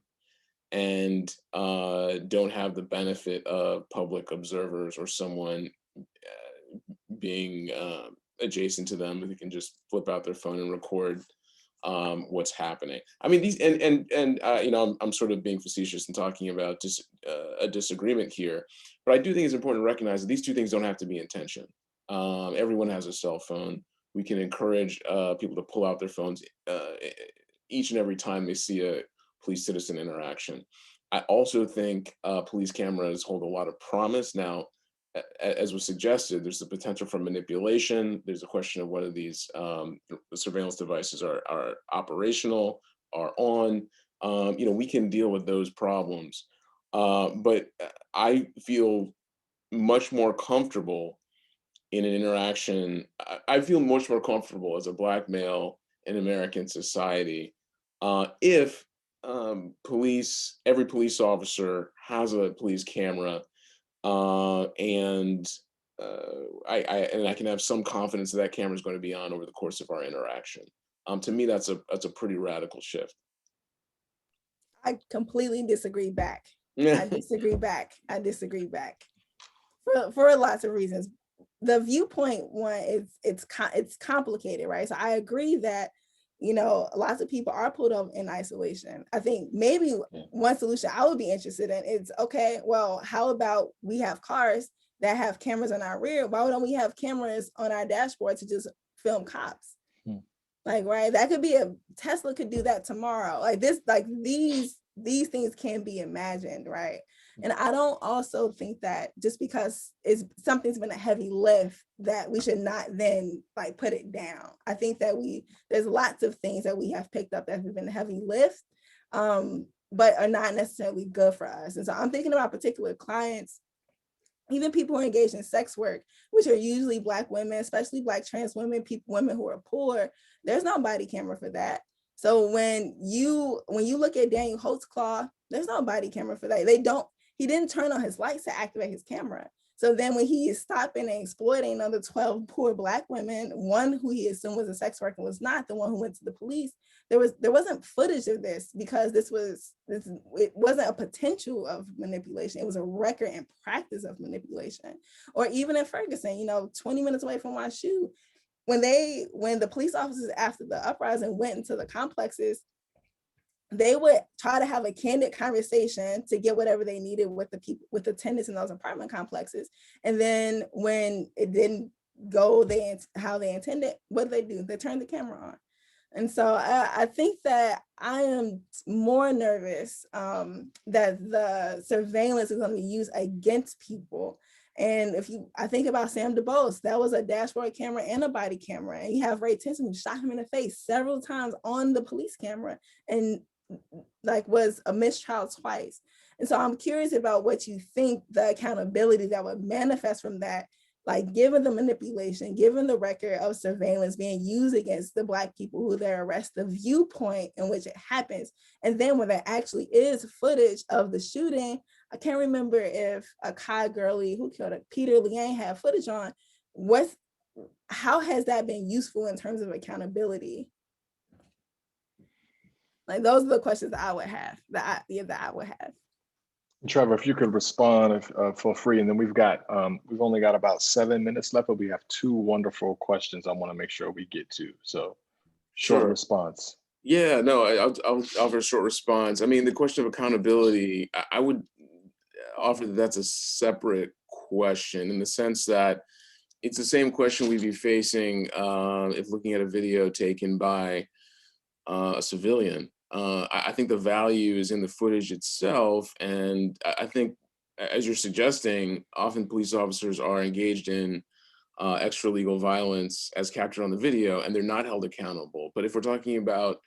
Speaker 2: and don't have the benefit of public observers or someone being adjacent to them who can just flip out their phone and record what's happening. I mean, these and you know, I'm sort of being facetious and talking about just a disagreement here, but I do think it's important to recognize that these two things don't have to be in tension. Everyone has a cell phone. We can encourage people to pull out their phones each and every time they see a police-citizen interaction. I also think police cameras hold a lot of promise. Now, as was suggested, there's the potential for manipulation. There's a question of whether these surveillance devices are operational, are on. You know, we can deal with those problems. But I feel much more comfortable in an interaction. I feel much more comfortable as a Black male in American society if every police officer has a police camera, and I can have some confidence that camera is going to be on over the course of our interaction. To me, that's a pretty radical shift.
Speaker 3: I completely disagree back.
Speaker 2: Yeah.
Speaker 3: I disagree back. I disagree back for lots of reasons. The viewpoint one is it's complicated, right? So I agree that, you know, lots of people are pulled up in isolation. I think maybe one solution I would be interested in is, okay, well, how about we have cars that have cameras on our rear? Why don't we have cameras on our dashboard to just film cops? Like, right, that could be Tesla could do that tomorrow. Like this, like these things can be imagined, right? And I don't also think that just because something's been a heavy lift that we should not then like put it down. I think that there's lots of things that we have picked up that have been a heavy lift, but are not necessarily good for us. And so I'm thinking about particular clients, even people who are engaged in sex work, which are usually Black women, especially Black trans women, women who are poor. There's no body camera for that. So when you look at Daniel Holtzclaw, there's no body camera for that. He didn't turn on his lights to activate his camera. So then when he is stopping and exploiting another 12 poor Black women, one who he assumed was a sex worker was not, the one who went to the police, there wasn't footage of this because it wasn't a potential of manipulation. It was a record and practice of manipulation. Or even in Ferguson, 20 minutes away from my shoe, when the police officers after the uprising went into the complexes, they would try to have a candid conversation to get whatever they needed with the people, with the tenants in those apartment complexes. And then when it didn't go how they intended, what did they do? They turned the camera on. And so I think that I am more nervous that the surveillance is going to be used against people. And I think about Sam DuBose, that was a dashboard camera and a body camera. And you have Ray Tinson, who shot him in the face several times on the police camera and was a mistrial twice. And so I'm curious about what you think the accountability that would manifest from that, given the manipulation, given the record of surveillance being used against the Black people who they arrest, the viewpoint in which it happens. And then when there actually is footage of the shooting, I can't remember if Akai Gurley, who killed Peter Liang, had footage on. How has that been useful in terms of accountability? Those are the questions that I would have, that I would have.
Speaker 1: Trevor, if you could respond for free, and then we've only got about 7 minutes left, but we have 2 wonderful questions I want to make sure we get to. So, short response.
Speaker 2: Yeah, no, I'll offer a short response. I mean, the question of accountability, I would offer that's a separate question in the sense that it's the same question we'd be facing if looking at a video taken by a civilian. I think the value is in the footage itself. And I think, as you're suggesting, often police officers are engaged in extra legal violence as captured on the video, and they're not held accountable. But if we're talking about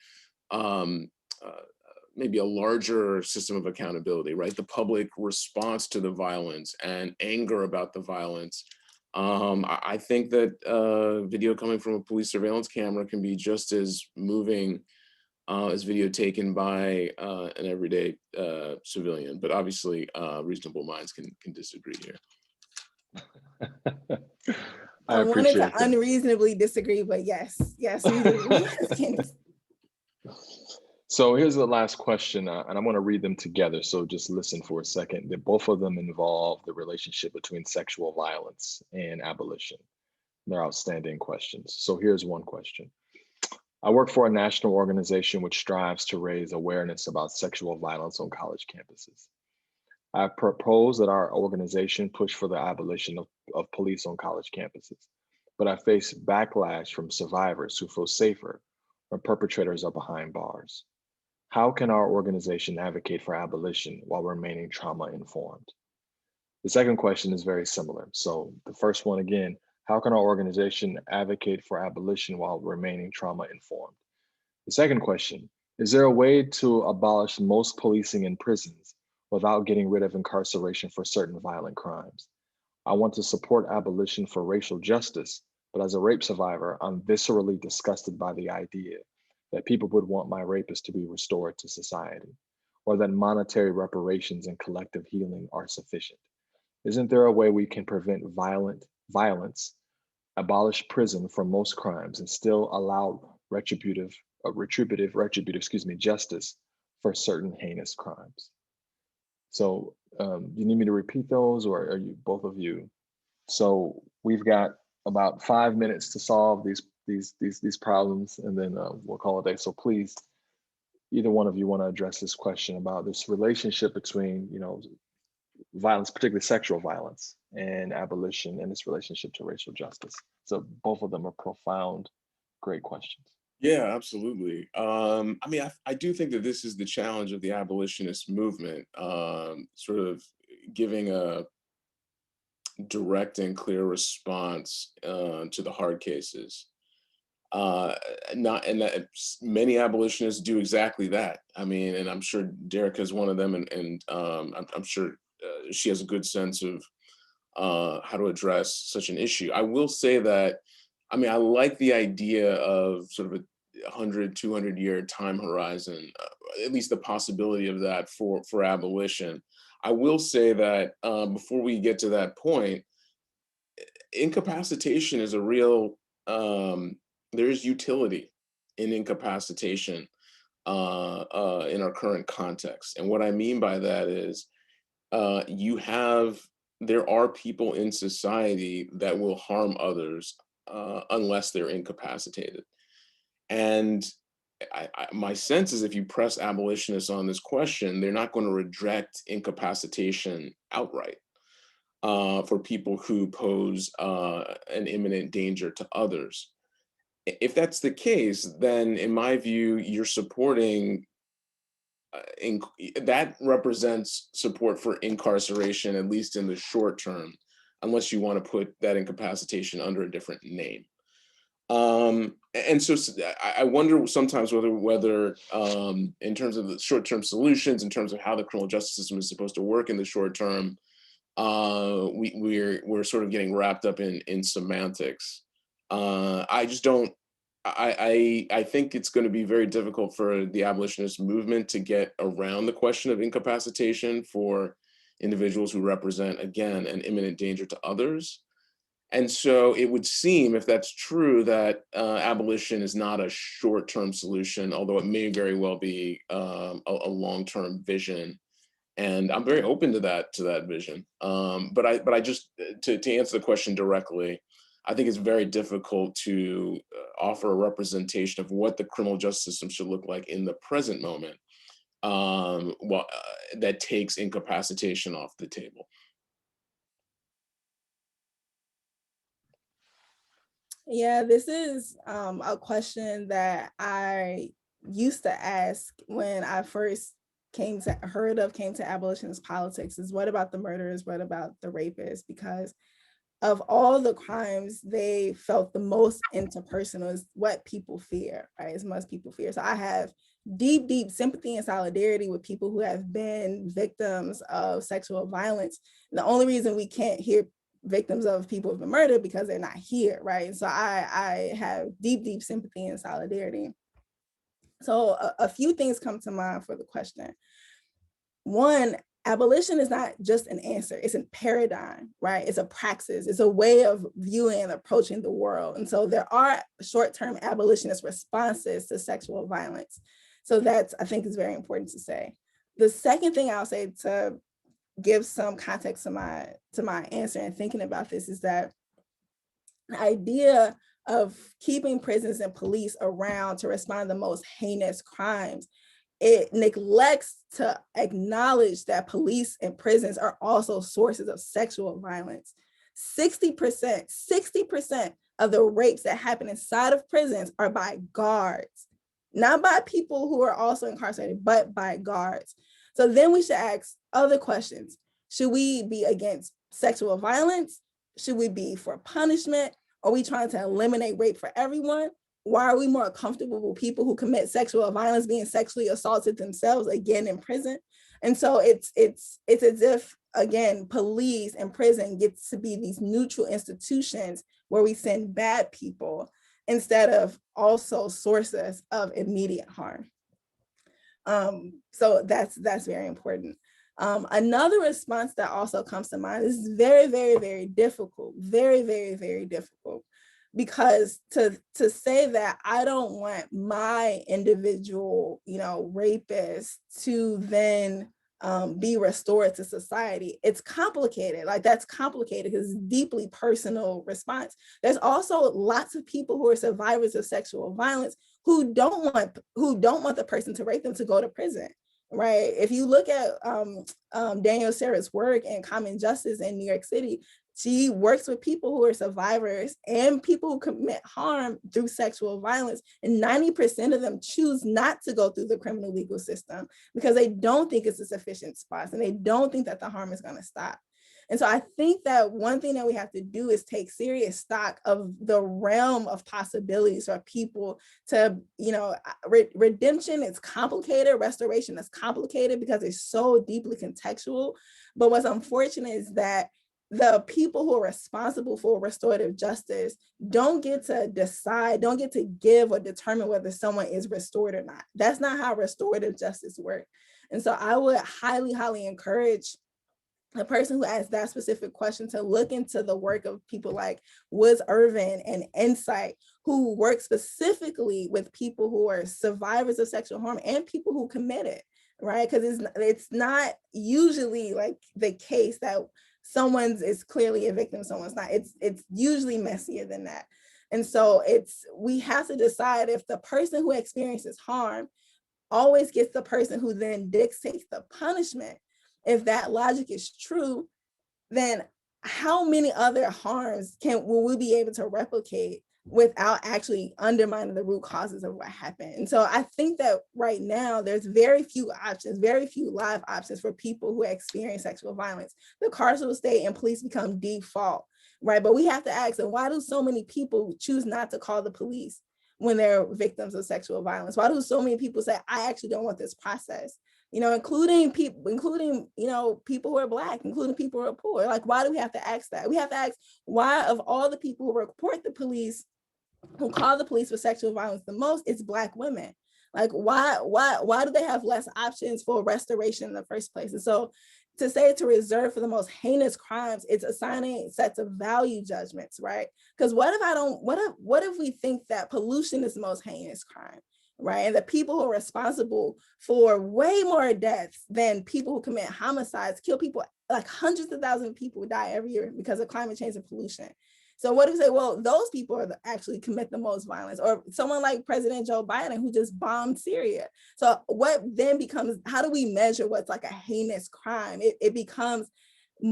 Speaker 2: maybe a larger system of accountability, right? The public response to the violence and anger about the violence, I think that video coming from a police surveillance camera can be just as moving as video taken by an everyday civilian. But obviously, reasonable minds can disagree here.
Speaker 1: I
Speaker 3: I wanted to
Speaker 1: appreciate that.
Speaker 3: unreasonably disagree, but yes, reasonable minds can disagree.
Speaker 1: So here's the last question, and I'm going to read them together. So just listen for a second. Both of them involve the relationship between sexual violence and abolition. They're outstanding questions. So here's one question. I work for a national organization which strives to raise awareness about sexual violence on college campuses. I propose that our organization push for the abolition of police on college campuses, but I face backlash from survivors who feel safer when perpetrators are behind bars. How can our organization advocate for abolition while remaining trauma-informed? The second question is very similar. So the first one again, how can our organization advocate for abolition while remaining trauma-informed? The second question, is there a way to abolish most policing in prisons without getting rid of incarceration for certain violent crimes? I want to support abolition for racial justice, but as a rape survivor, I'm viscerally disgusted by the idea that people would want my rapist to be restored to society, or that monetary reparations and collective healing are sufficient. Isn't there a way we can prevent violence, abolish prison for most crimes, and still allow retributive justice for certain heinous crimes? So you need me to repeat those, or are you both of you? So we've got about 5 minutes to solve these problems, and then we'll call it a day. So please, either one of you want to address this question about this relationship between, violence, particularly sexual violence, and abolition, and its relationship to racial justice. So both of them are profound, great questions.
Speaker 2: Yeah, absolutely. I mean, I do think that this is the challenge of the abolitionist movement, sort of giving a direct and clear response to the hard cases. Many abolitionists do exactly that. I mean, and I'm sure Derecka is one of them, and I'm sure she has a good sense of how to address such an issue. I will say that, I mean, I like the idea of sort of a 100, 200 year time horizon, at least the possibility of that for abolition. I will say that before we get to that point, incapacitation is a real, there's utility in incapacitation in our current context. And what I mean by that is there are people in society that will harm others unless they're incapacitated. And my sense is if you press abolitionists on this question, they're not going to reject incapacitation outright for people who pose an imminent danger to others. If that's the case, then in my view, you're supporting, that represents support for incarceration, at least in the short term, unless you want to put that incapacitation under a different name. And so I wonder sometimes whether in terms of the short-term solutions, in terms of how the criminal justice system is supposed to work in the short term, we're sort of getting wrapped up in semantics. I just don't. I think it's going to be very difficult for the abolitionist movement to get around the question of incapacitation for individuals who represent, again, an imminent danger to others. And so it would seem, if that's true, that abolition is not a short-term solution, although it may very well be a long-term vision. And I'm very open to that vision. But I just, to answer the question directly, I think it's very difficult to offer a representation of what the criminal justice system should look like in the present moment that takes incapacitation off the table.
Speaker 3: Yeah, this is a question that I used to ask when I first came to abolitionist politics, is what about the murderers? What about the rapists? Because of all the crimes they felt the most interpersonal is what people fear, right? It's most people fear. So I have deep, deep sympathy and solidarity with people who have been victims of sexual violence. And the only reason we can't hear victims of people who've been murdered because they're not here, right? And so I have deep, deep sympathy and solidarity. So a few things come to mind for the question. One, abolition is not just an answer, it's a paradigm, right? It's a praxis, it's a way of viewing and approaching the world. And so there are short-term abolitionist responses to sexual violence. So that's, I think, is very important to say. The second thing I'll say to give some context to my answer and thinking about this is that the idea of keeping prisons and police around to respond to the most heinous crimes, it neglects to acknowledge that police and prisons are also sources of sexual violence. 60% of the rapes that happen inside of prisons are by guards, not by people who are also incarcerated, but by guards. So then we should ask other questions. Should we be against sexual violence? Should we be for punishment? Are we trying to eliminate rape for everyone? Why are we more comfortable with people who commit sexual violence being sexually assaulted themselves again in prison? And so it's as if, again, police and prison gets to be these neutral institutions where we send bad people instead of also sources of immediate harm. So that's very important. Another response that also comes to mind is very, very, very difficult, very, very, very difficult. Because to say that I don't want my individual, rapist to then be restored to society, it's complicated. Like, that's complicated because it's a deeply personal response. There's also lots of people who are survivors of sexual violence who don't want the person to rape them to go to prison. Right. If you look at Danielle Sarah's work in Common Justice in New York City, she works with people who are survivors and people who commit harm through sexual violence. And 90% of them choose not to go through the criminal legal system because they don't think it's a sufficient spot and they don't think that the harm is going to stop. And so I think that one thing that we have to do is take serious stock of the realm of possibilities for people to, redemption is complicated, restoration is complicated because it's so deeply contextual. But what's unfortunate is that the people who are responsible for restorative justice don't get to decide, don't get to give or determine whether someone is restored or not. That's not how restorative justice works. And so I would highly, highly encourage the person who asked that specific question to look into the work of people like Woods Irvin and Insight, who work specifically with people who are survivors of sexual harm and people who commit it, right? Because it's not usually like the case that someone's is clearly a victim, someone's not. It's usually messier than that. And so we have to decide if the person who experiences harm always gets the person who then dictates the punishment. If that logic is true, then how many other harms will we be able to replicate without actually undermining the root causes of what happened? And so I think that right now there's very few options, very few live options for people who experience sexual violence. The carceral state and police become default, right? But we have to ask, why do so many people choose not to call the police when they're victims of sexual violence? Why do so many people say, I actually don't want this process? Including people who are Black, including people who are poor. Like, why do we have to ask that? We have to ask, why of all the people who report the police, who call the police for sexual violence the most, it's Black women. Like, why do they have less options for restoration in the first place? And so to say to reserve for the most heinous crimes, it's assigning sets of value judgments, right? Because what if we think that pollution is the most heinous crime? Right? And the people who are responsible for way more deaths than people who commit homicides, kill people, like hundreds of thousands of people die every year because of climate change and pollution. So what do we say? Well, those people are actually commit the most violence, or someone like President Joe Biden, who just bombed Syria. So what then becomes, how do we measure what's like a heinous crime? It becomes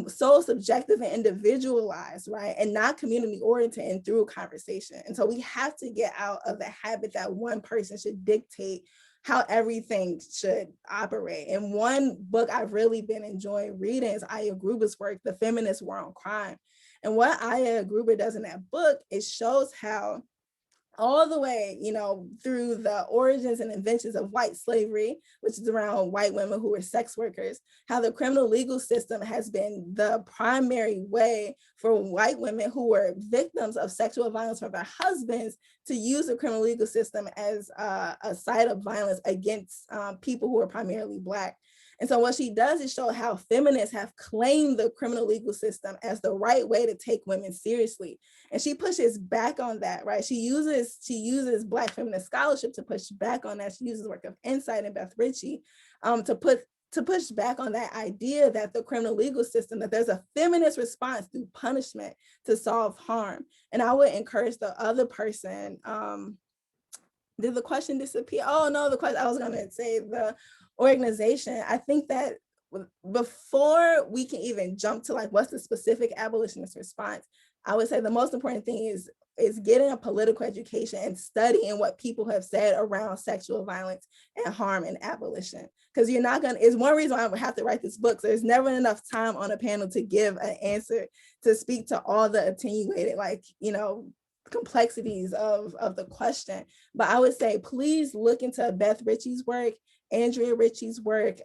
Speaker 3: so subjective and individualized, right? And not community oriented and through conversation. And so we have to get out of the habit that one person should dictate how everything should operate. And one book I've really been enjoying reading is Aya Gruber's work, The Feminist War on Crime. And what Aya Gruber does in that book, it shows how all the way, you know, through the origins and inventions of white slavery, which is around white women who were sex workers, how the criminal legal system has been the primary way for white women who were victims of sexual violence from their husbands to use the criminal legal system as a site of violence against people who are primarily Black. And so what she does is show how feminists have claimed the criminal legal system as the right way to take women seriously. And she pushes back on that, right? She uses Black feminist scholarship to push back on that. She uses the work of Insight and Beth Ritchie to push back on that idea that the criminal legal system, that there's a feminist response through punishment to solve harm. And I would encourage the other person, did the question disappear? Oh no, the question, I was gonna say the organization. I think that before we can even jump to like what's the specific abolitionist response, I would say the most important thing is getting a political education and studying what people have said around sexual violence and harm and abolition. Because you're not gonna, it's one reason why I would have to write this book. So there's never enough time on a panel to give an answer to speak to all the attenuated, like, you know, complexities of the question. But I would say, please look into Beth Ritchie's work, Andrea Ritchie's work,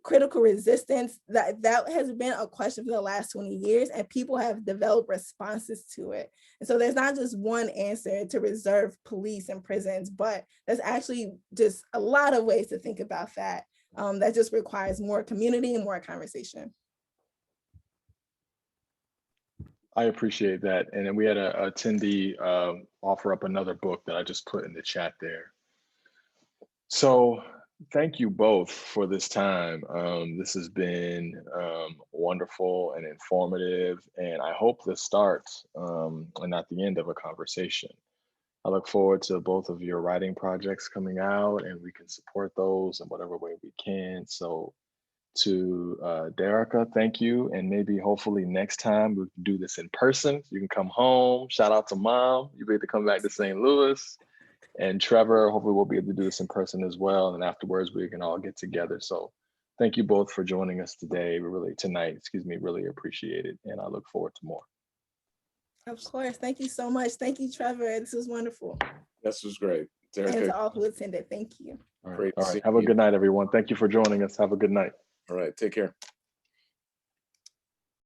Speaker 3: critical resistance. That has been a question for the last 20 years, and people have developed responses to it. And so there's not just one answer to reserve police and prisons, but there's actually just a lot of ways to think about that. That just requires more community and more conversation.
Speaker 1: I appreciate that. And then we had a attendee offer up another book that I just put in the chat there. So thank you both for this time. This has been wonderful and informative, and I hope this starts and not the end of a conversation. I look forward to both of your writing projects coming out, and we can support those in whatever way we can. So to Derecka, thank you. And maybe hopefully next time we can do this in person. You can come home. Shout out to Mom. You'll be able to come back to St. Louis. And Trevor, hopefully we'll be able to do this in person as well. And afterwards we can all get together. So thank you both for joining us today. Really appreciate it. And I look forward to more.
Speaker 3: Of course. Thank you so much. Thank you, Trevor. This was wonderful.
Speaker 2: This was great. Derecka.
Speaker 3: And to all who attended, thank you.
Speaker 1: All right. Have a good night, everyone. Thank you for joining us. Have a good night.
Speaker 2: All right. Take care.